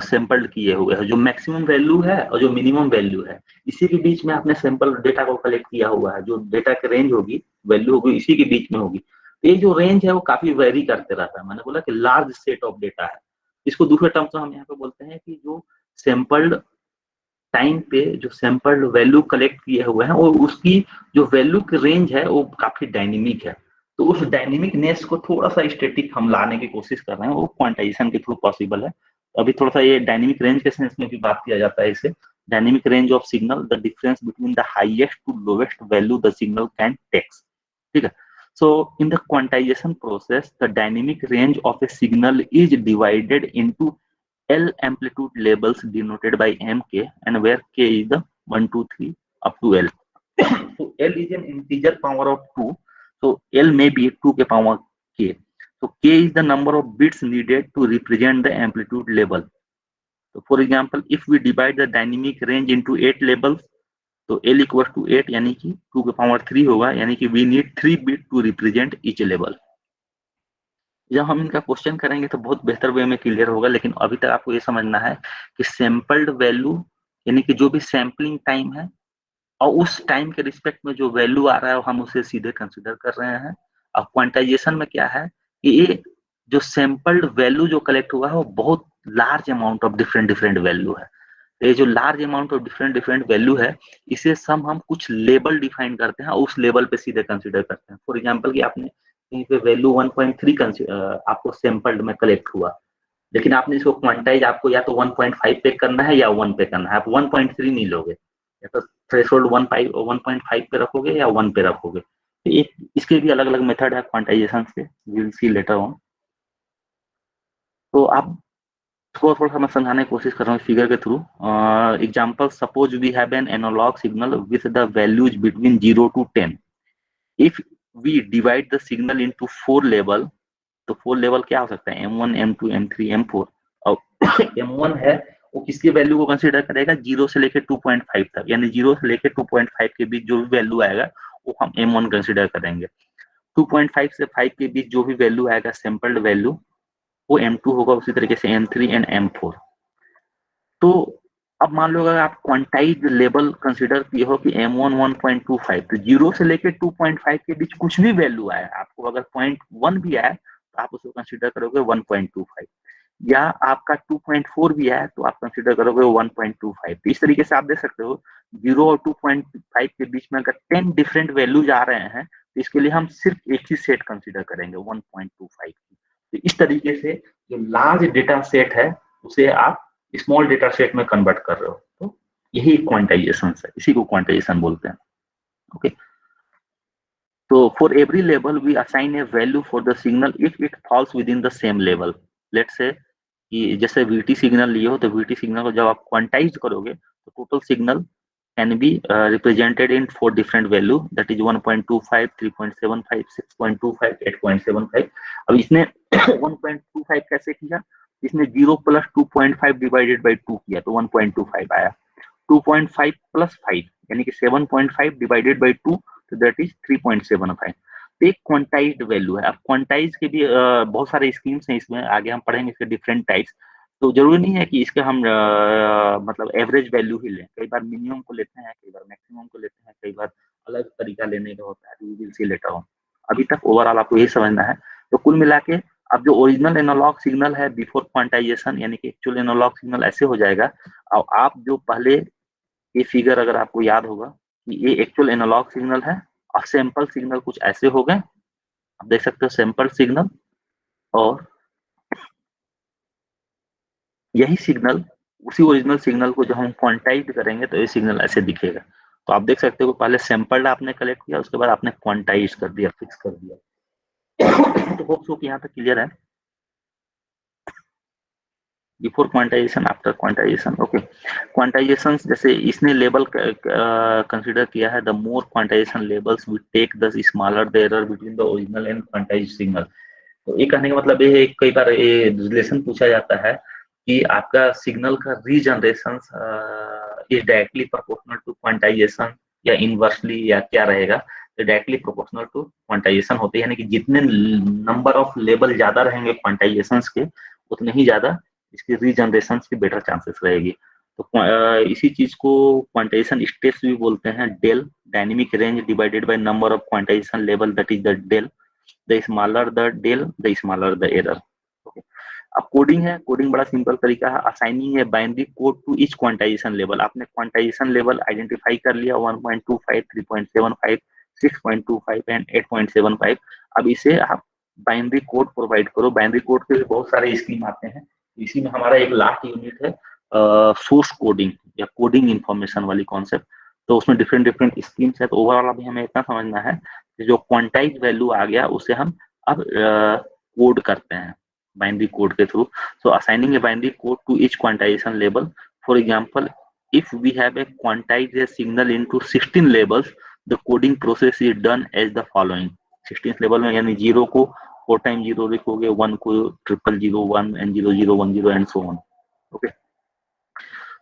सैंपल्ड किए हुए है, जो मैक्सिमम वैल्यू है और जो मिनिमम वैल्यू है, इसी के बीच में आपने सैंपल डेटा को कलेक्ट किया हुआ है। जो डेटा की रेंज होगी, वैल्यू होगी, इसी के बीच में होगी। तो ये जो रेंज है वो काफी वेरी करते रहता है। मैंने बोला कि लार्ज सेट ऑफ डेटा है। इसको दूसरे टर्म्स में हम यहाँ पे बोलते हैं कि जो सैंपल्ड टाइम पे जो सैंपल्ड वैल्यू कलेक्ट किए हुए हैं और उसकी जो वैल्यू की रेंज है वो काफी डायनेमिक है। तो उस डायनेमिकनेस को थोड़ा सा स्टैटिक हम लाने की कोशिश कर रहे हैं, वो क्वांटाइजेशन के थ्रू पॉसिबल है। अभी थोड़ा सा ये डायनेमिक रेंज के सेंस में भी बात किया जाता है इसे। Dynamic range of signal, the difference between the highest to lowest value the signal can takes, ठीक है। So in the quantization process, the dynamic range of a signal is divided into L amplitude labels denoted by mk, and where k is the 1, 2, 3 up to L. So L is an integer power of 2. So L may be 2 के power k. So k is the number of bits needed to represent the amplitude label. So for example, if we divide the dynamic range into 8 labels, तो L equal to 8 यानी कि 2 के power 3 होगा, यानी कि we need 3 bit to represent each level. जब हम इनका क्वेश्चन करेंगे तो बहुत बेहतर वे में क्लियर होगा, लेकिन अभी तक आपको ये समझना है कि सैंपल्ड वैल्यू यानी कि जो भी सैंपलिंग टाइम है और उस टाइम के रिस्पेक्ट में जो वैल्यू आ रहा है हम उसे सीधे कंसिडर कर रहे हैं। और क्वांटाइजेशन में क्या है कि ये जो सैंपल्ड वैल्यू जो कलेक्ट हुआ है वो बहुत large amount of different different value है। ये जो large amount of different different value है, इसे सम हम कुछ लेबल डिफाइन करते हैं और उस लेवल पे सीधे कंसिडर करते हैं। फॉर एग्जांपल कि आपने कहीं पे वैल्यू 1.3 आपको सैंपल्ड में कलेक्ट हुआ, लेकिन आपने इसको क्वांटाइज आपको या तो 1.5 पे करना है या 1 पे करना है, आप 1.3 नहीं लोगे, या तो थ्रेशोल्ड 1.5 पे रखोगे या 1 पे रखोगे। तो एक इसके भी अलग अलग मेथड है क्वांटाइजेशन के, we will see later on. तो आप थोड़ा थोड़ा मैं समझाने की कोशिश कर रहा हूँ फिगर के through. Example, suppose we have an analogue signal with the values between 0 to 10। If we divide the signal into 4 level, तो 4 लेवल क्या हो सकता है, M1, M2, M3, M4। और M1 है वो किसकी वैल्यू को कंसीडर करेगा, 0 से लेकर 2.5 तक, यानी 0 से लेकर 2.5 के बीच जो भी वैल्यू आएगा वो हम M1 कंसीडर करेंगे। 2.5 से 5 के बीच जो भी वैल्यू आएगा सैंपल्ड वैल्यू, वो M2 होगा। उसी तरीके से M3 एंड M4। तो अब मान लो अगर आप क्वांटाइज लेवल कंसीडर किए हो कि M1 1.25, तो 0 से लेकर 2.5 के बीच कुछ भी वैल्यू आए, आपको अगर 0.1 भी आए तो आप उसको कंसीडर करोगे 1.25, या आपका 2.4 भी आए तो आप कंसीडर करोगे 1.25। तो इस तरीके से आप देख सकते हो 0 और 2.5 के बीच में अगर 10 डिफरेंट वैल्यूज आ रहे हैं तो इसके लिए हम सिर्फ एक ही सेट कंसीडर करेंगे 1.25 की। तो इस तरीके से जो लार्ज डेटा सेट है उसे आप स्मॉल डेटा सेट में कन्वर्ट कर रहे हो, तो यही क्वांटाइजेशन है, इसी को क्वांटाइजेशन बोलते हैं। ओके, तो for every level we assign a value for the signal if it falls within the same level. Let's say कि जैसे वीटी सिग्नल लिए हो, तो वीटी सिग्नल को जब आप क्वांटाइज करोगे तो total signal can be represented in 4 different value, that is 1.25, 3.75, 6.25, 8.75। अब इसने 1.25 कैसे किया, इसने 0 प्लस 2.5 डिवाइडेड बाई 2 किया तो 1.25 आया। 2.5 प्लस 5 यानी कि 7.5 डिवाइडेड बाई 2, तो दैट इज 3.75। तो एक क्वांटाइज्ड वैल्यू है। अब क्वांटाइज के भी बहुत सारे स्कीम्स हैं, इसमें आगे हम पढ़ेंगे इसके डिफरेंट टाइप्स। तो जरूरी नहीं है कि इसके हम मतलब एवरेज वैल्यू ही लें, कई बार मिनिमम को लेते हैं, कई बार मैक्सिमम को लेते हैं, कई बार अलग तरीका लेने का होता है, we will see later on. अभी तक ओवरऑल आपको ये समझना है। तो कुल मिला के अब जो ओरिजिनल एनालॉग सिग्नल है बिफोर क्वांटाइजेशन, यानी कि एक्चुअल एनालॉग सिग्नल ऐसे हो जाएगा। और आप जो पहले ये फिगर अगर आपको याद होगा कि ये एक्चुअल एनालॉग सिग्नल है और सैंपल सिग्नल कुछ ऐसे हो गए, आप देख सकते हो सैंपल सिग्नल, और यही सिग्नल उसी ओरिजिनल सिग्नल को जब हम क्वांटाइज करेंगे तो ये सिग्नल ऐसे दिखेगा। तो आप देख सकते हो पहले सैंपल्ड आपने कलेक्ट किया, उसके बाद आपने क्वांटाइज कर दिया, फिक्स कर दिया। तो होप सो कि यहाँ तक क्लियर है। Before quantization, after quantization. Okay, quantization जैसे इसने लेबल कंसीडर किया है, the more quantization labels we take the smaller the error between the original and quantized signal. तो ये कहने का मतलब ये है, कई बार ये रिलेशन पूछा जाता है कि आपका सिग्नल का regeneration is directly proportional to quantization या इनवर्सली, या क्या रहेगा, तो डायरेक्टली प्रोपोर्शनल टू क्वांटाइजेशन होती है, यानी कि जितने नंबर ऑफ लेवल ज्यादा रहेंगे क्वांटाइजेशन के, उतने ही ज्यादा इसकी रीजनरेशन की बेटर चांसेस रहेगी। तो इसी चीज को क्वांटाइजेशन स्टेप्स भी बोलते हैं, del, dynamic range divided by number of quantization level, that is the del. The smaller the del, the smaller the error. Okay, अब कोडिंग है। कोडिंग बड़ा सिंपल तरीका है, असाइनिंग है binary code to each quantization level. आपने quantization level identify कर लिया, 1.25, 3.75, 6.25 and 8.75। अब इसे आप बाइनरी कोड प्रोवाइड करो। बाइनरी कोड के बहुत सारे स्कीम आते हैं, इसी में हमारा एक लास्ट यूनिट है सोर्स कोडिंग या कोडिंग इंफॉर्मेशन वाली कॉन्सेप्ट। तो उसमें डिफरेंट डिफरेंट स्कीम्स है। तो ओवरऑल अभी हमें इतना समझना है कि जो क्वांटाइज वैल्यू आ गया उसे हम अब कोड करते हैं बाइनरी कोड के through. So assigning a binary code to each quantization level. For example, if we have a quantized signal into 16 labels, the coding process is done as the following। 16 level में यानी 0 को 4 time 0 लिखोगे, 1 को 0001 and 0010 and so on. Okay,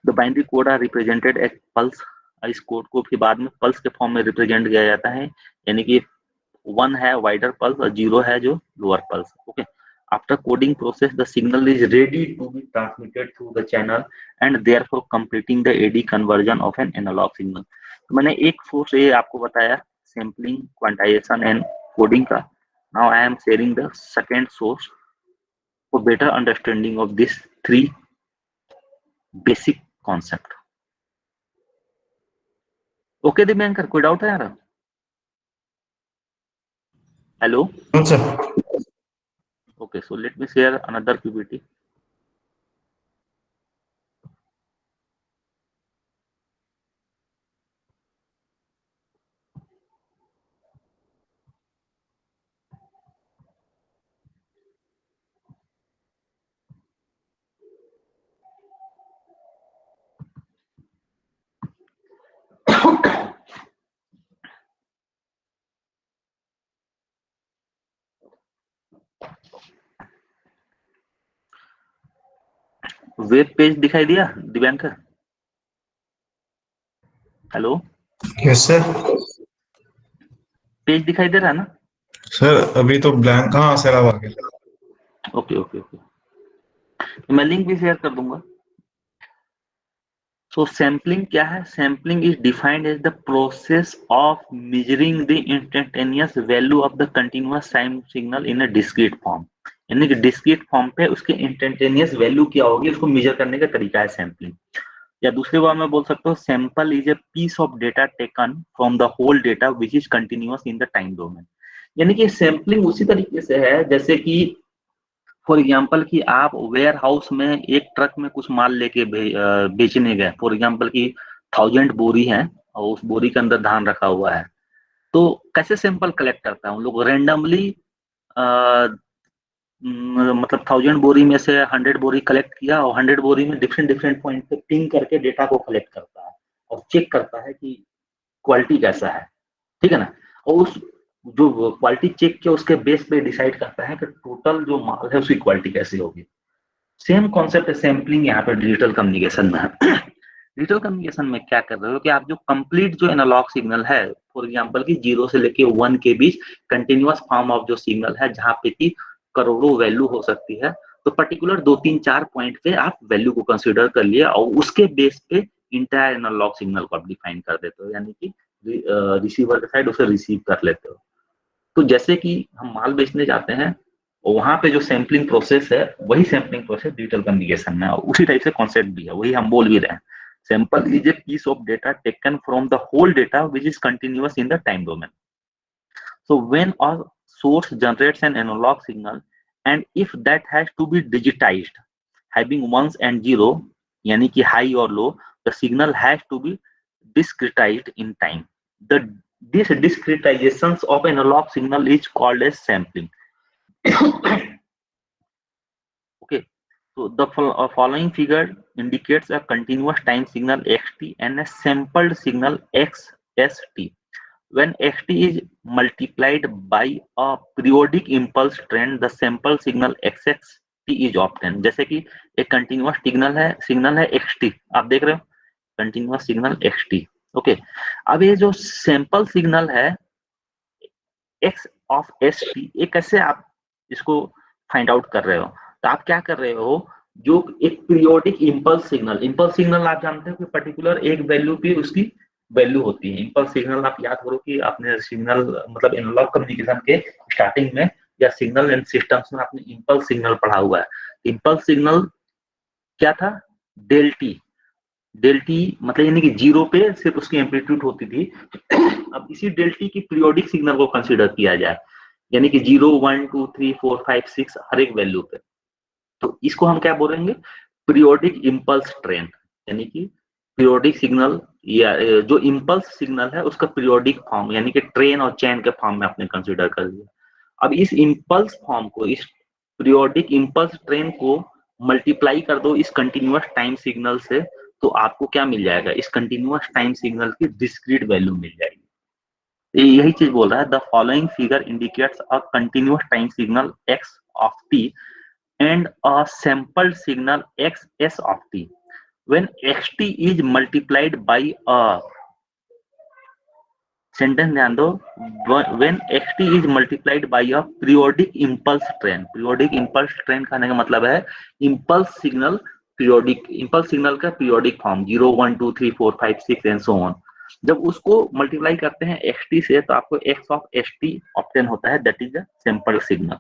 the binary code are represented as pulse. इस code को फिर बाद में पल्स के फॉर्म में रिप्रेजेंट किया जाता है, यानी कि 1 है वाइडर पल्स और 0 है जो lower pulse. Okay, after coding process the signal is ready to be transmitted through the channel and therefore completing the AD conversion of an analog signal। तो मैंने एक सोर्स ये आपको बताया सैम्पलिंग, क्वांटाइजेशन एंड कोडिंग का। Now I am sharing the second source for better understanding of these three basic concept। Okay Divyankar, कोई doubt है यार? Hello, no sir. Okay, so let me share another PPT. Web page दिखाई दिया Divyankar? Hello, yes sir. Page दिखाई दे रहा है ना? सर अभी तो ब्लैंक, हाँ सर अब आ गया। ओके ओके ओके, मैं लिंक भी शेयर कर दूंगा। तो सैम्पलिंग क्या है? Sampling is defined as the process of measuring the instantaneous value of the continuous time signal in a discrete form. यानी कि डिस्क्रीट फॉर्म पे उसके इंस्टेंटेनियस वैल्यू क्या होगी उसको मेजर करने का तरीका है सैम्पलिंग। या दूसरी बार मैं बोल सकता हूँ sample is a piece of data taken from the whole data which is continuous in the time domain. यानी कि सैम्पलिंग उसी तरीके से है जैसे कि फॉर एग्जाम्पल कि आप वेयर हाउस में एक ट्रक में कुछ माल लेके बेचने गए। फॉर एग्जाम्पल कि 1000 बोरी है और उस बोरी के अंदर धान रखा हुआ है। तो कैसे सैंपल कलेक्ट करता है? उन लोग रेंडमली मतलब 1000 बोरी में से 100 बोरी कलेक्ट किया और 100 बोरी में डिफरेंट डिफरेंट पॉइंट पे पिंग करके डेटा को कलेक्ट करता है और चेक करता है कि क्वालिटी कैसा है। ठीक है ना? और उस जो क्वालिटी चेक किया उसके बेस पे डिसाइड करता है कि टोटल जो माल है उसकी क्वालिटी कैसी होगी। सेम कॉन्सेप्ट है सैम्पलिंग यहाँ पे डिजिटल कम्युनिकेशन में। डिजिटल कम्युनिकेशन में क्या कर रहे हो कि आप जो कंप्लीट जो एनालॉग सिग्नल है, फॉर एग्जांपल कि 0 से लेके 1 के बीच कंटिन्यूअस फॉर्म ऑफ जो सिग्नल है जहाँ पे कि करोड़ों वैल्यू हो सकती है, तो पर्टिकुलर 2-3-4 पॉइंट पे आप वैल्यू को कंसिडर कर लिए और उसके बेस पे इंटायर एनालॉग सिग्नल को आप डिफाइन कर देते हो, यानी कि रिसीवर के साइड उसे रिसीव कर लेते हो। तो जैसे कि हम माल बेचने जाते हैं और वहां पे जो सैम्पलिंग प्रोसेस है वही सैम्पलिंग प्रोसेस डिजिटल कम्युनिकेशन में है, उसी टाइप से कॉन्सेप्ट भी है, वही हम बोल भी रहे हैं। Sample is a piece of data taken from the whole data which is continuous in the time domain. So when a source generates an analog signal and if that has to be digitized having ones and zero यानी कि high or low, the signal has to be discretized in time। This discretizations of analog signal is called as sampling। Okay, so the following figure indicates a continuous time signal xt and a sampled signal xst। When xt is multiplied by a periodic impulse trend, the sample signal xxt is obtained। जैसे कि एक continuous signal है xt, आप देख रहे हो continuous signal xt। Okay, अब ये जो सैंपल सिग्नल है x ऑफ st, ये कैसे आप इसको फाइंड आउट कर रहे हो? तो आप क्या कर रहे हो, जो एक पीरियोडिक इंपल्स सिग्नल आप जानते हो कि पर्टिकुलर एक वैल्यू पे उसकी वैल्यू होती है। इंपल्स सिग्नल आप याद करो कि आपने सिग्नल मतलब एनालॉग कम्युनिकेशन के स्टार्टिंग में या सिग्नल एंड सिस्टम्स में आपने इंपल्स सिग्नल पढ़ा हुआ है। इंपल्स सिग्नल क्या था? डेल टी, डेल टी मतलब यानी कि 0 पे सिर्फ उसकी एम्पलीट्यूड होती थी। अब इसी डेल टी की पीरियोडिक सिग्नल को कंसीडर किया जाए, यानी कि 0, 1, 2, 3, 4, 5, 6 हर एक वैल्यू पे, तो इसको हम क्या बोलेंगे, पीरियोडिक इम्पल्स ट्रेन, यानी कि पीरियोडिक सिग्नल या जो इम्पल्स सिग्नल है उसका पीरियोडिक फॉर्म, यानी कि ट्रेन और चैन के फॉर्म में आपने कंसीडर कर लिया। अब इस इम्पल्स फॉर्म को, इस पीरियोडिक इम्पल्स ट्रेन को मल्टीप्लाई कर दो इस कंटिन्यूअस टाइम सिग्नल से, तो आपको क्या मिल जाएगा, इस कंटिन्यूअस टाइम सिग्नल की डिस्क्रीट वैल्यू मिल जाएगी। यही चीज बोल रहा है, the following figure indicates a continuous time signal x of T and a sampled signal xs of t when xt is multiplied by a sentence ध्यान दो, when xt is multiplied by a periodic impulse train, periodic impulse train कहने का मतलब है impulse signal, periodic impulse signal का periodic form 0, 1, 2, 3, 4, 5, 6 and so on। जब उसको multiply करते हैं xt से तो आपको x of st ऑप्टेन होता है, that is a sample signal.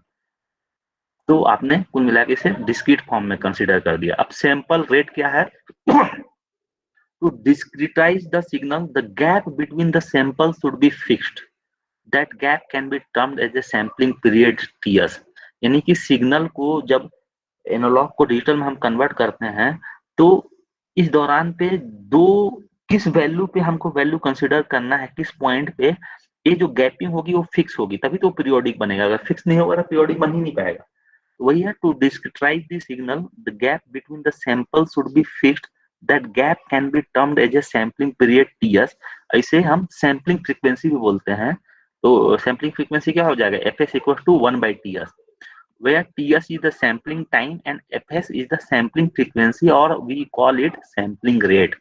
तो आपने कुल मिला के इसे डिस्क्रीट फॉर्म में कंसीडर कर दिया। अब सैंपल रेट क्या है, to discretize the signal the gap between the sample should be fixed, that gap can be termed as a sampling period TS. यानी कि सिग्नल को जब एनालॉग को डिजिटल में हम कन्वर्ट करते हैं तो इस दौरान पे दो, किस वैल्यू पे हमको वैल्यू कंसीडर करना है, किस पॉइंट पे ये जो गैपिंग होगी वो फिक्स होगी, तभी तो पीरियोडिक बनेगा, अगर फिक्स नहीं होगा तो पीरियोडिक बन ही नहीं पाएगा। वही है, to discretize the signal the gap between the sample should be fixed, that gap can be termed as a sampling period TS. ऐसे हम सैम्पलिंग फ्रीक्वेंसी भी बोलते हैं। तो सैम्पलिंग फ्रीक्वेंसी क्या हो जाएगा, F S equal to 1/ts, where ts is the sampling time and fs is the sampling frequency, or we call it sampling rate.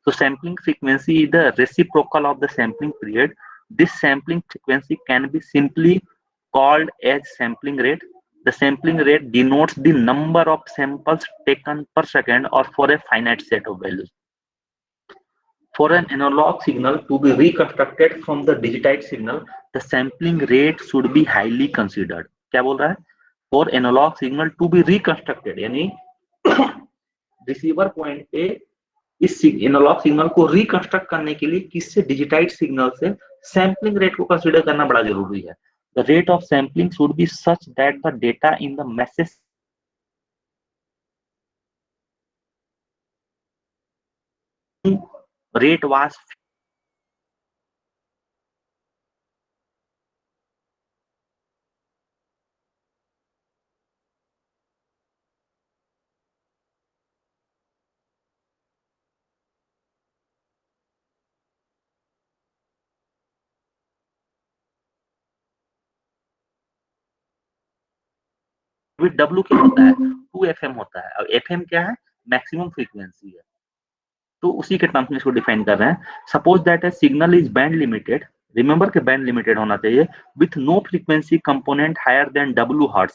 So sampling frequency is the reciprocal of the sampling period. This sampling frequency can be simply called as sampling rate. The sampling rate denotes the number of samples taken per second or for a finite set of values. For an analog signal to be reconstructed from the digitized signal, the sampling rate should be highly considered. क्या बोल रहा है, for analog signal to be reconstructed, यानी receiver point पे इस analogue signal को reconstruct करने के लिए किससे, डिजिटाइज सिग्नल से सैम्पलिंग रेट को कंसीडर करना बड़ा जरूरी है। The rate of sampling should be such that the data in the message rate was with W क्या होता है, 2fm होता है, और fm क्या है, मैक्सिमम फ्रीक्वेंसी है। तो उसी के टर्म्स में इसको डिफाइन कर रहे हैं। Suppose that a signal is band limited, remember के बैंड लिमिटेड होना चाहिए, with no frequency component higher than W hertz.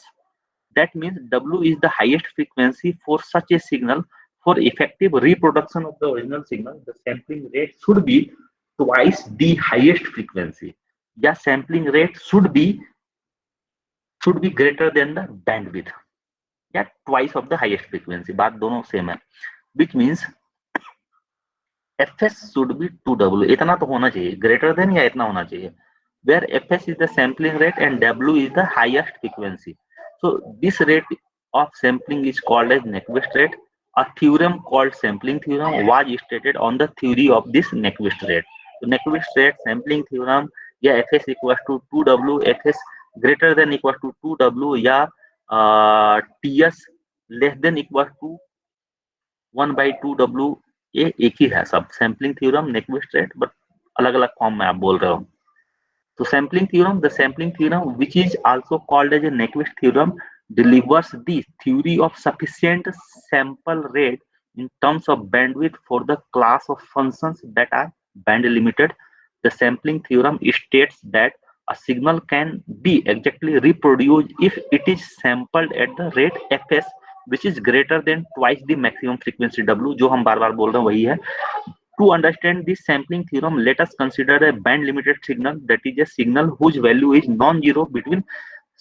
That means W is the highest frequency for such a signal. For effective reproduction of the original signal, the sampling rate should be twice the highest frequency. या sampling rate should be greater than the bandwidth. या twice of the highest frequency. बात दोनों same है. Which means fs should be 2w. इतना तो होना चाहिए, greater than या इतना होना चाहिए. Where fs is the sampling rate and w is the highest frequency. So this rate of sampling is called as Nyquist rate. A theorem called sampling theorem was stated on the theory of this Nyquist rate. So Nyquist rate sampling theorem या fs equals to 2w, fs greater than equals to 2w या ts less than equals to 1/2w, ये एक ही है सब, sampling theorem, Nyquist rate, but अलग अलग form में आप बोल रहे हो। तो sampling theorem, the sampling theorem which is also called as a Nyquist theorem delivers the theory of sufficient sample rate in terms of bandwidth for the class of functions that are band limited. The sampling theorem states that a signal can be exactly reproduced if it is sampled at the rate fs which is greater than twice the maximum frequency w, जो हम बार बार बोल रहे हैं वही है। To understand this sampling theorem, let us consider a band limited signal, that is a signal whose value is non-zero between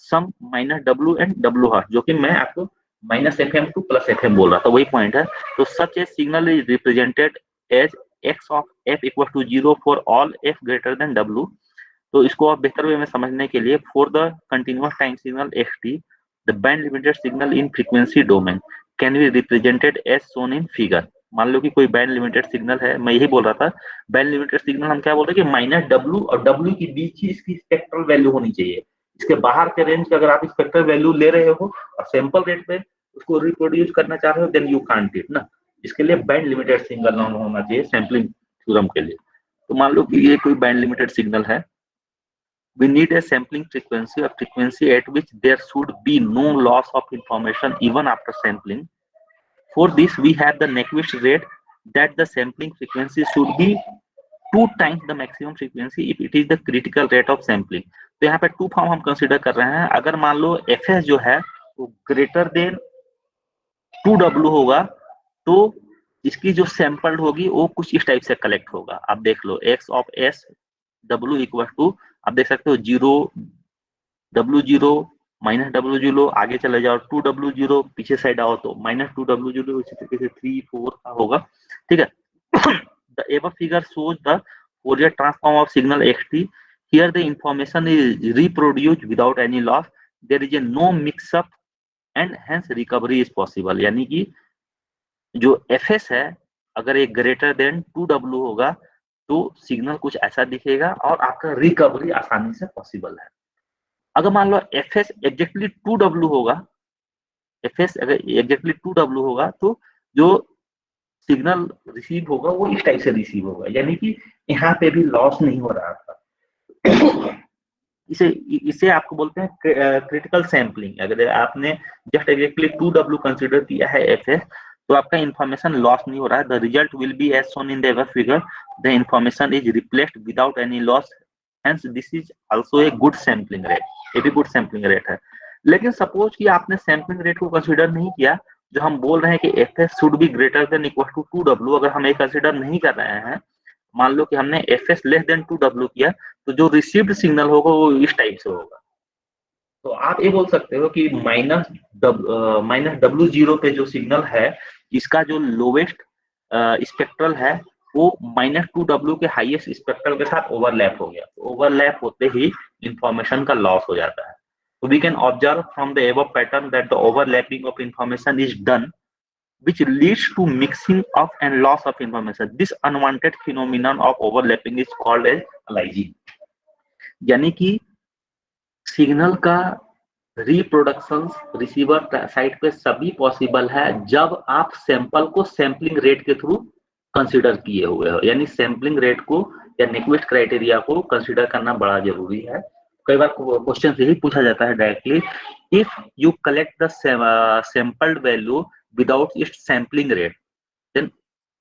sum minus w and w hertz, जो कि मैं आपको -fm2 प्लस fm बोल रहा था, वही पॉइंट है। तो such a signal is represented as x of f equal to 0 for all f greater than w। तो इसको आप बेहतर वे में समझने के लिए, for the continuous time signal xt the band limited signal in frequency domain can be represented as shown in figure. मान लो कि कोई बैंड लिमिटेड सिग्नल है, मैं यही बोल रहा था, बैंड लिमिटेड सिग्नल हम क्या बोल रहे हैं कि -w और w के बीच ही इसकी स्पेक्ट्रल वैल्यू होनी चाहिए। इसके बाहर के रेंज का अगर आप स्पेक्ट्रल वैल्यू ले रहे हो और सैंपल रेट पे उसको रिप्रोड्यूस करना चाह रहे हो, देन यू कांट इट ना। इसके लिए बैंड लिमिटेड सिग्नल होना चाहिए सैंपलिंग थ्योरम के लिए। तो मान लो कि ये कोई बैंड लिमिटेड सिग्नल है, we need a sampling frequency, a frequency at which there should be no loss of information even after sampling. For this we have the Nyquist rate that the sampling frequency should be 2 times the maximum frequency if it is the critical rate of sampling. तो यहाँ पे to form हम consider कर रहे हैं। अगर मान लो fs जो है वो ग्रेटर देन 2w होगा तो इसकी जो सैंपल्ड होगी वो कुछ इस टाइप से कलेक्ट होगा। आप देख लो x of s w equal to, आप देख सकते हो 0 w0 -w0, आगे चले जाओ 2w0, पीछे साइड आओ तो -2w0, इसी तरीके से 3 4 का होगा। ठीक है। The above figure shows the Fourier transform of signal xt। Here the information is reproduced without any loss, there is a no mix up and hence recovery is possible. यानी कि जो fs है अगर एक ग्रेटर देन 2w होगा तो signal कुछ ऐसा दिखेगा और आपका रिकवरी आसानी से पॉसिबल है। अगर मान लो fs एग्जैक्टली 2w होगा, fs अगर एग्जैक्टली 2w होगा तो जो सिग्नल रिसीव होगा वो इस टाइप से रिसीव होगा, यानी कि यहाँ पे भी लॉस नहीं हो रहा था। इसे इसे आपको बोलते हैं क्रिटिकल सैंपलिंग। अगर आपने जस्ट एग्जैक्टली 2w कंसीडर किया है fs तो आपका इंफॉर्मेशन लॉस नहीं हो रहा है। The result will be as shown in the above figure, the information is replaced without any loss, hence this is also a good sampling rate. ये भी गुड सैंपलिंग रेट है। लेकिन सपोज कि आपने सैंपलिंग रेट को consider नहीं किया, जो हम बोल रहे हैं कि fs should be greater than equal to 2w, अगर हम ये कंसीडर नहीं कर रहे हैं, मान लो कि हमने fs लेस देन 2w किया तो जो रिसीव्ड सिग्नल होगा वो इस टाइप से होगा। तो आप ये बोल सकते हो कि -w0 पे जो सिग्नल है इसका जो लोवेस्ट स्पेक्ट्रल है वो -2w के हाईएस्ट स्पेक्ट्रल के साथ ओवरलैप हो गया। ओवरलैप होते ही इंफॉर्मेशन का लॉस हो जाता है। So we can observe from the above pattern that the overlapping of information is done, which leads to mixing of and loss of information. This unwanted phenomenon of overlapping is called as aliasing। यानी कि signal का reproduction receiver side पे सभी possible है जब आप sample को sampling rate के थ्रू कंसीडर किए हुए हो। यानी सैंपलिंग रेट को या न्यूक्विस्ट क्राइटेरिया को कंसीडर करना बड़ा जरूरी है। कई बार क्वेश्चन यही पूछा जाता है directly, if you collect the sampled value without its sampling rate then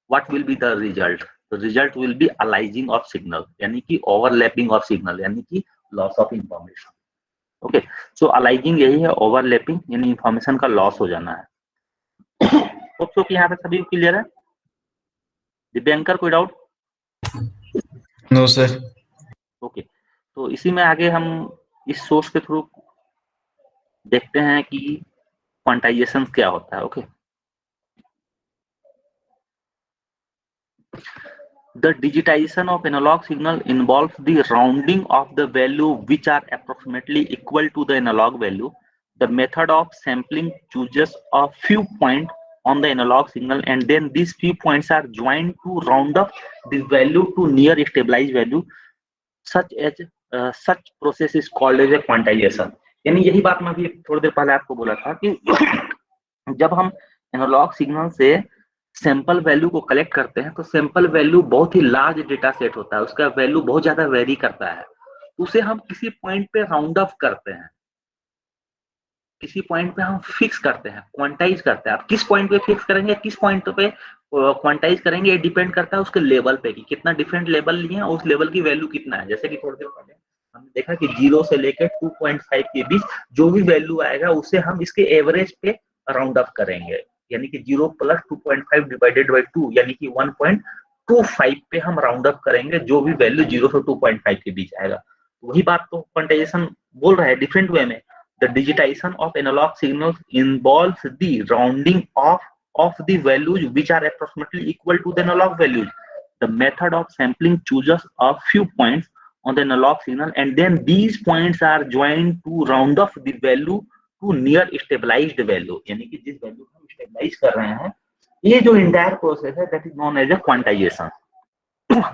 what will be the result. The result will be aliasing of signal, यानी कि ओवरलैपिंग ऑफ सिग्नल, यानी कि loss of information. Okay, so aliasing यही है, overlapping यानी information का loss हो जाना है। होप कि यहाँ पे सभी क्लियर है। दिव्यांकर कोई डाउट? No sir. ओके, तो इसी में आगे हम इस सोर्स के थ्रू देखते हैं कि क्वांटाइजेशन क्या होता है। Okay, the digitization of analog signal involves the rounding of the value which are approximately equal to the analog value. The method of sampling chooses a few points on the analog signal and then these few points are joined to round up this value to near stabilized value. Such process is called as a quantization। यानी यही बात मैं अभी थोड़ी देर पहले आपको बोला था कि जब हम एनालॉग सिग्नल से सैंपल वैल्यू को कलेक्ट करते हैं तो सैंपल वैल्यू बहुत ही लार्ज डेटा सेट होता है, उसका वैल्यू बहुत ज्यादा वेरी करता है। उसे हम किसी पॉइंट पे राउंड ऑफ करते हैं, किसी पॉइंट पे हम फिक्स करते हैं, क्वांटाइज करते हैं। आप किस पॉइंट पे फिक्स करेंगे, किस पॉइंट पे क्वांटाइज करेंगे, ये डिपेंड करता है उसके लेवल पे कि कितना डिफरेंट लेवल लिए हैं, उस लेवल की वैल्यू कितना है। जैसे कि थोड़ी देर पहले हमने देखा कि 0 से लेकर 2.5 के बीच जो भी वैल्यू आएगा उसे हम इसके एवरेज पे राउंड ऑफ करेंगे, यानी कि 0 प्लस 2.5 डिवाइडेड बाई 2 यानी कि 1.25 पे हम राउंड अप करेंगे जो भी वैल्यू 0 से 2.5 के बीच आएगा। वही बात तो क्वांटाइजेशन बोल रहा है डिफरेंट वे में। The digitization of analog signals involves the rounding off of the values which are approximately equal to the analog values. The method of sampling chooses a few points on the analog signal and then these points are joined to round off the value to near stabilized value. यानी कि जिस value को हम stabilise कर रहे हैं, ये जो इंटायर प्रोसेस है that is known as a quantization.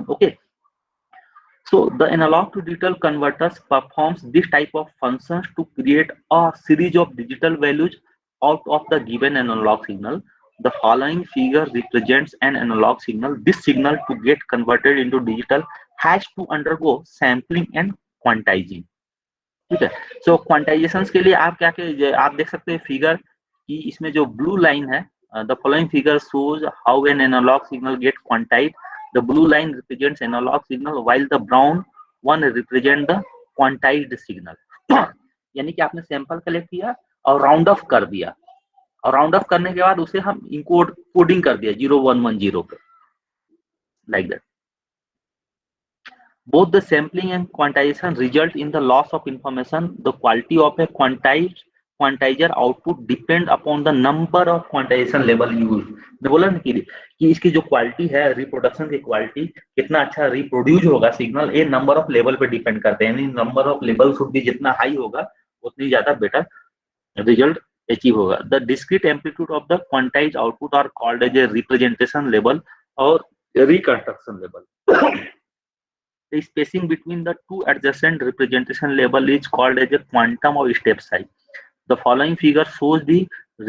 Okay. So the analog to digital converters performs this type of functions to create a series of digital values out of the given analog signal. The following figure represents an analog signal. This signal to get converted into digital has to undergo sampling and quantizing. ठीक है. So quantizations के लिए आप क्या आप देख सकते हैं फिगर कि इसमें जो ब्लू लाइन है, the following figure shows how an analog signal get quantized. The blue line represents analog signal while the brown one represent the quantized signal. यानी कि आपने सैंपल कलेक्ट किया और राउंड ऑफ कर दिया और राउंड ऑफ करने के बाद उसे हम इनकोड कोडिंग कर दिया 0110 पे, like that. Both the sampling and quantization result in the loss of information. The quality of a quantizer output depend upon the number of quantization level used. मैं बोला ना कि इसकी जो क्वालिटी है, रिप्रोडक्शन की क्वालिटी, कितना अच्छा रिप्रोड्यूस होगा सिग्नल, ये नंबर ऑफ लेवल पे डिपेंड करते हैं. यानी नंबर ऑफ लेवल शुड भी जितना हाई होगा उतनी ज्यादा बेटर रिजल्ट अचीव होगा. The discrete amplitude of the quantize output are called as a representation level और reconstruction level. The spacing between the two adjacent representation level is called as a quantum or step size. The following figure shows the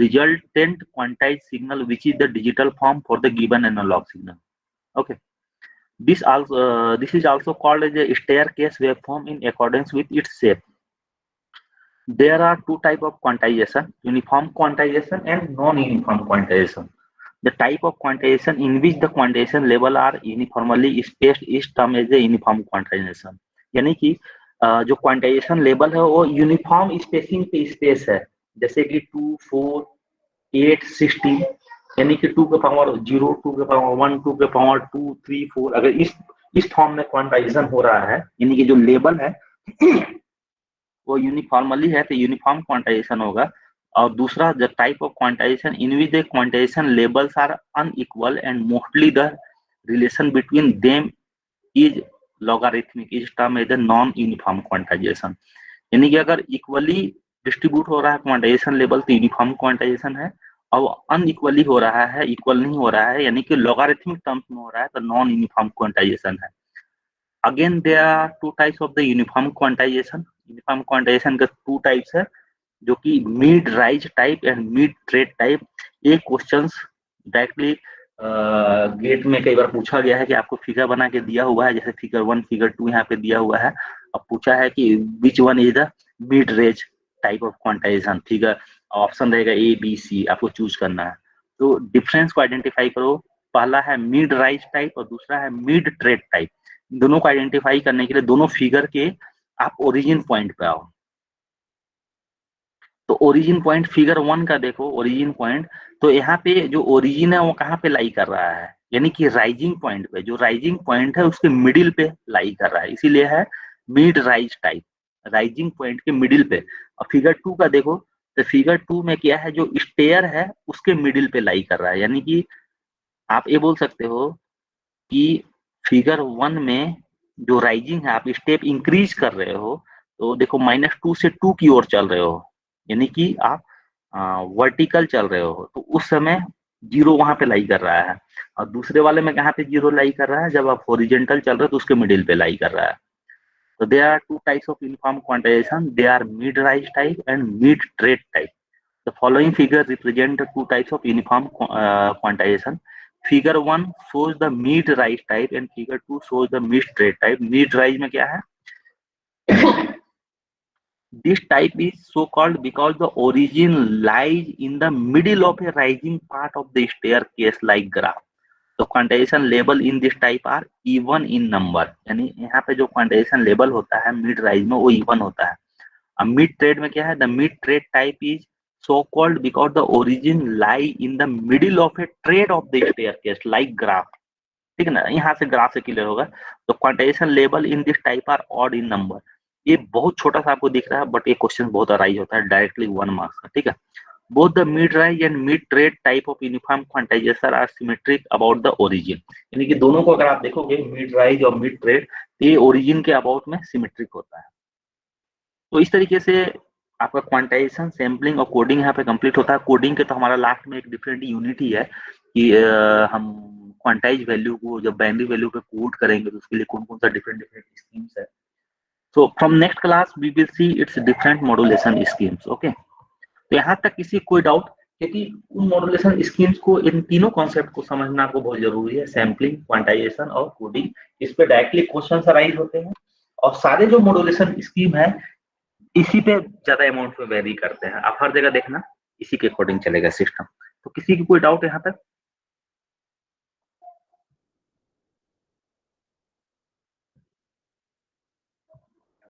resultant quantized signal, which is the digital form for the given analog signal. Okay. This is also called as a staircase waveform in accordance with its shape. There are two types of quantization: uniform quantization and non-uniform quantization. The type of quantization in which the quantization level are uniformly spaced is termed as a uniform quantization. यानी कि जो quantization level है वो uniform spacing पे space है, जैसे कि 2, 4, 8, 16, यानी कि 2 के पावर 0, 2 के पावर 1, 2 के पावर 2, 3, 4. अगर इस फॉर्म में क्वांटाइजेशन हो रहा है, यानी कि जो लेवल है वो यूनिफॉर्मली है तो यूनिफॉर्म क्वांटाइजेशन होगा. और दूसरा the type of quantization in which the quantization levels are unequal and mostly the relation between them is logarithmic is term as the non uniform quantization. यानी कि अगर इक्वली डिस्ट्रीब्यूट हो रहा है क्वांटाइजेशन लेवल तो यूनिफॉर्म क्वांटाइजेशन है, और unequally हो रहा है, इक्वल नहीं हो रहा है, यानी कि लॉगरिथमिक टर्म्स में हो रहा है तो नॉन यूनिफॉर्म क्वांटाइजेशन है. Again there are two types of the uniform quantization. Uniform quantization के टू टाइप्स है, जो कि mid rise type and mid tread type. ये क्वेश्चंस डायरेक्टली गेट में कई बार पूछा गया है कि आपको फिगर बना के दिया हुआ है, जैसे फिगर 1, फिगर 2 यहाँ पे दिया हुआ है. अब पूछा है कि which one is the mid range type of quantization. Figure option रहेगा ए बी सी, आपको चूज करना है. तो डिफरेंस को आइडेंटिफाई करो. पहला है मिड राइज टाइप और दूसरा है मिड ट्रेड टाइप. दोनों को आइडेंटिफाई करने के लिए दोनों फिगर के आप ओरिजिन पॉइंट पे आओ. तो ओरिजिन पॉइंट फिगर 1 का देखो, ओरिजिन पॉइंट, तो यहाँ पे जो ओरिजिन है वो कहाँ पे लाई कर रहा है, यानी कि राइजिंग पॉइंट पे. जो राइजिंग पॉइंट है उसके मिडिल पे लाई कर रहा है, इसीलिए है mid rise type, rising point के मिडिल पे. और फिगर 2 का देखो तो फिगर 2 में क्या है, जो स्टेयर है उसके मिडिल पे लाई कर रहा है. यानी कि आप ये बोल सकते हो कि फिगर 1 में जो राइजिंग है, आप स्टेप इंक्रीज कर रहे हो तो देखो -2 से 2 की ओर चल रहे हो, यानी कि आप वर्टिकल चल रहे हो, तो उस समय 0 वहां पे लाई कर रहा है. और दूसरे वाले में कहाँ पे 0 लाई कर रहा है, जब आप हॉरिजॉन्टल चल रहे हो तो उसके मिडिल पे लाई कर रहा है. तो there are two types of uniform quantization, they are mid rise type and mid tread type. The following figure represent two types of uniform quantization. Figure 1 shows the mid rise type and figure 2 shows the mid trade type. Mid rise में क्या है? This type is so called because the origin lies in the middle of a rising part of the staircase like graph. The quantization level in this type are even in number. यानी यहाँ पे जो quantization level होता है mid rise में वो even होता है. अब mid trade में क्या है? The mid trade type is so called because the origin lie in the middle of a trade of the staircase like graph. ठीक है ना, यहाँ से ग्राफ से क्लियर होगा. तो quantization level in this type are odd in number. ये बहुत छोटा सा आपको दिख रहा है, बट ये क्वेश्चन बहुत अराइज होता है डायरेक्टली 1 मार्क्स का, ठीक है। Both the mid rise and mid tread type of uniform quantization are symmetric about the origin, यानी कि दोनों को अगर आप देखोगे मिड राइज और मिड ट्रेड, ये ओरिजिन के अबाउट में सिमेट्रिक होता है। तो इस तरीके से आपका क्वांटाइजेशन, सैम्पलिंग और कोडिंग यहाँ पे कंप्लीट होता है। कोडिंग के तो हमारा लास्ट में एक डिफरेंट यूनिट ही है कि हम क्वांटाइज वैल्यू को जब बाइनरी वैल्यू पे कोड करेंगे तो उसके लिए कौन कौन सा डिफरेंट डिफरेंट स्कीम्स है। So from next class we will see its different modulation schemes. Okay, तो यहाँ तक किसी कोई डाउट, क्योंकि उन मॉड्यूलेशन स्कीम्स को, इन तीनों कॉन्सेप्ट को समझना आपको बहुत जरूरी है, सैम्पलिंग, क्वांटाइजेशन और कोडिंग। इस पे डायरेक्टली क्वेश्चन अराइज होते हैं और सारे जो मॉड्यूलेशन स्कीम है इसी पे ज्यादा अमाउंट में वेरी करते हैं। आप हर जगह देखना इसी के अकॉर्डिंग चलेगा सिस्टम। तो किसी की कोई डाउट यहाँ तक?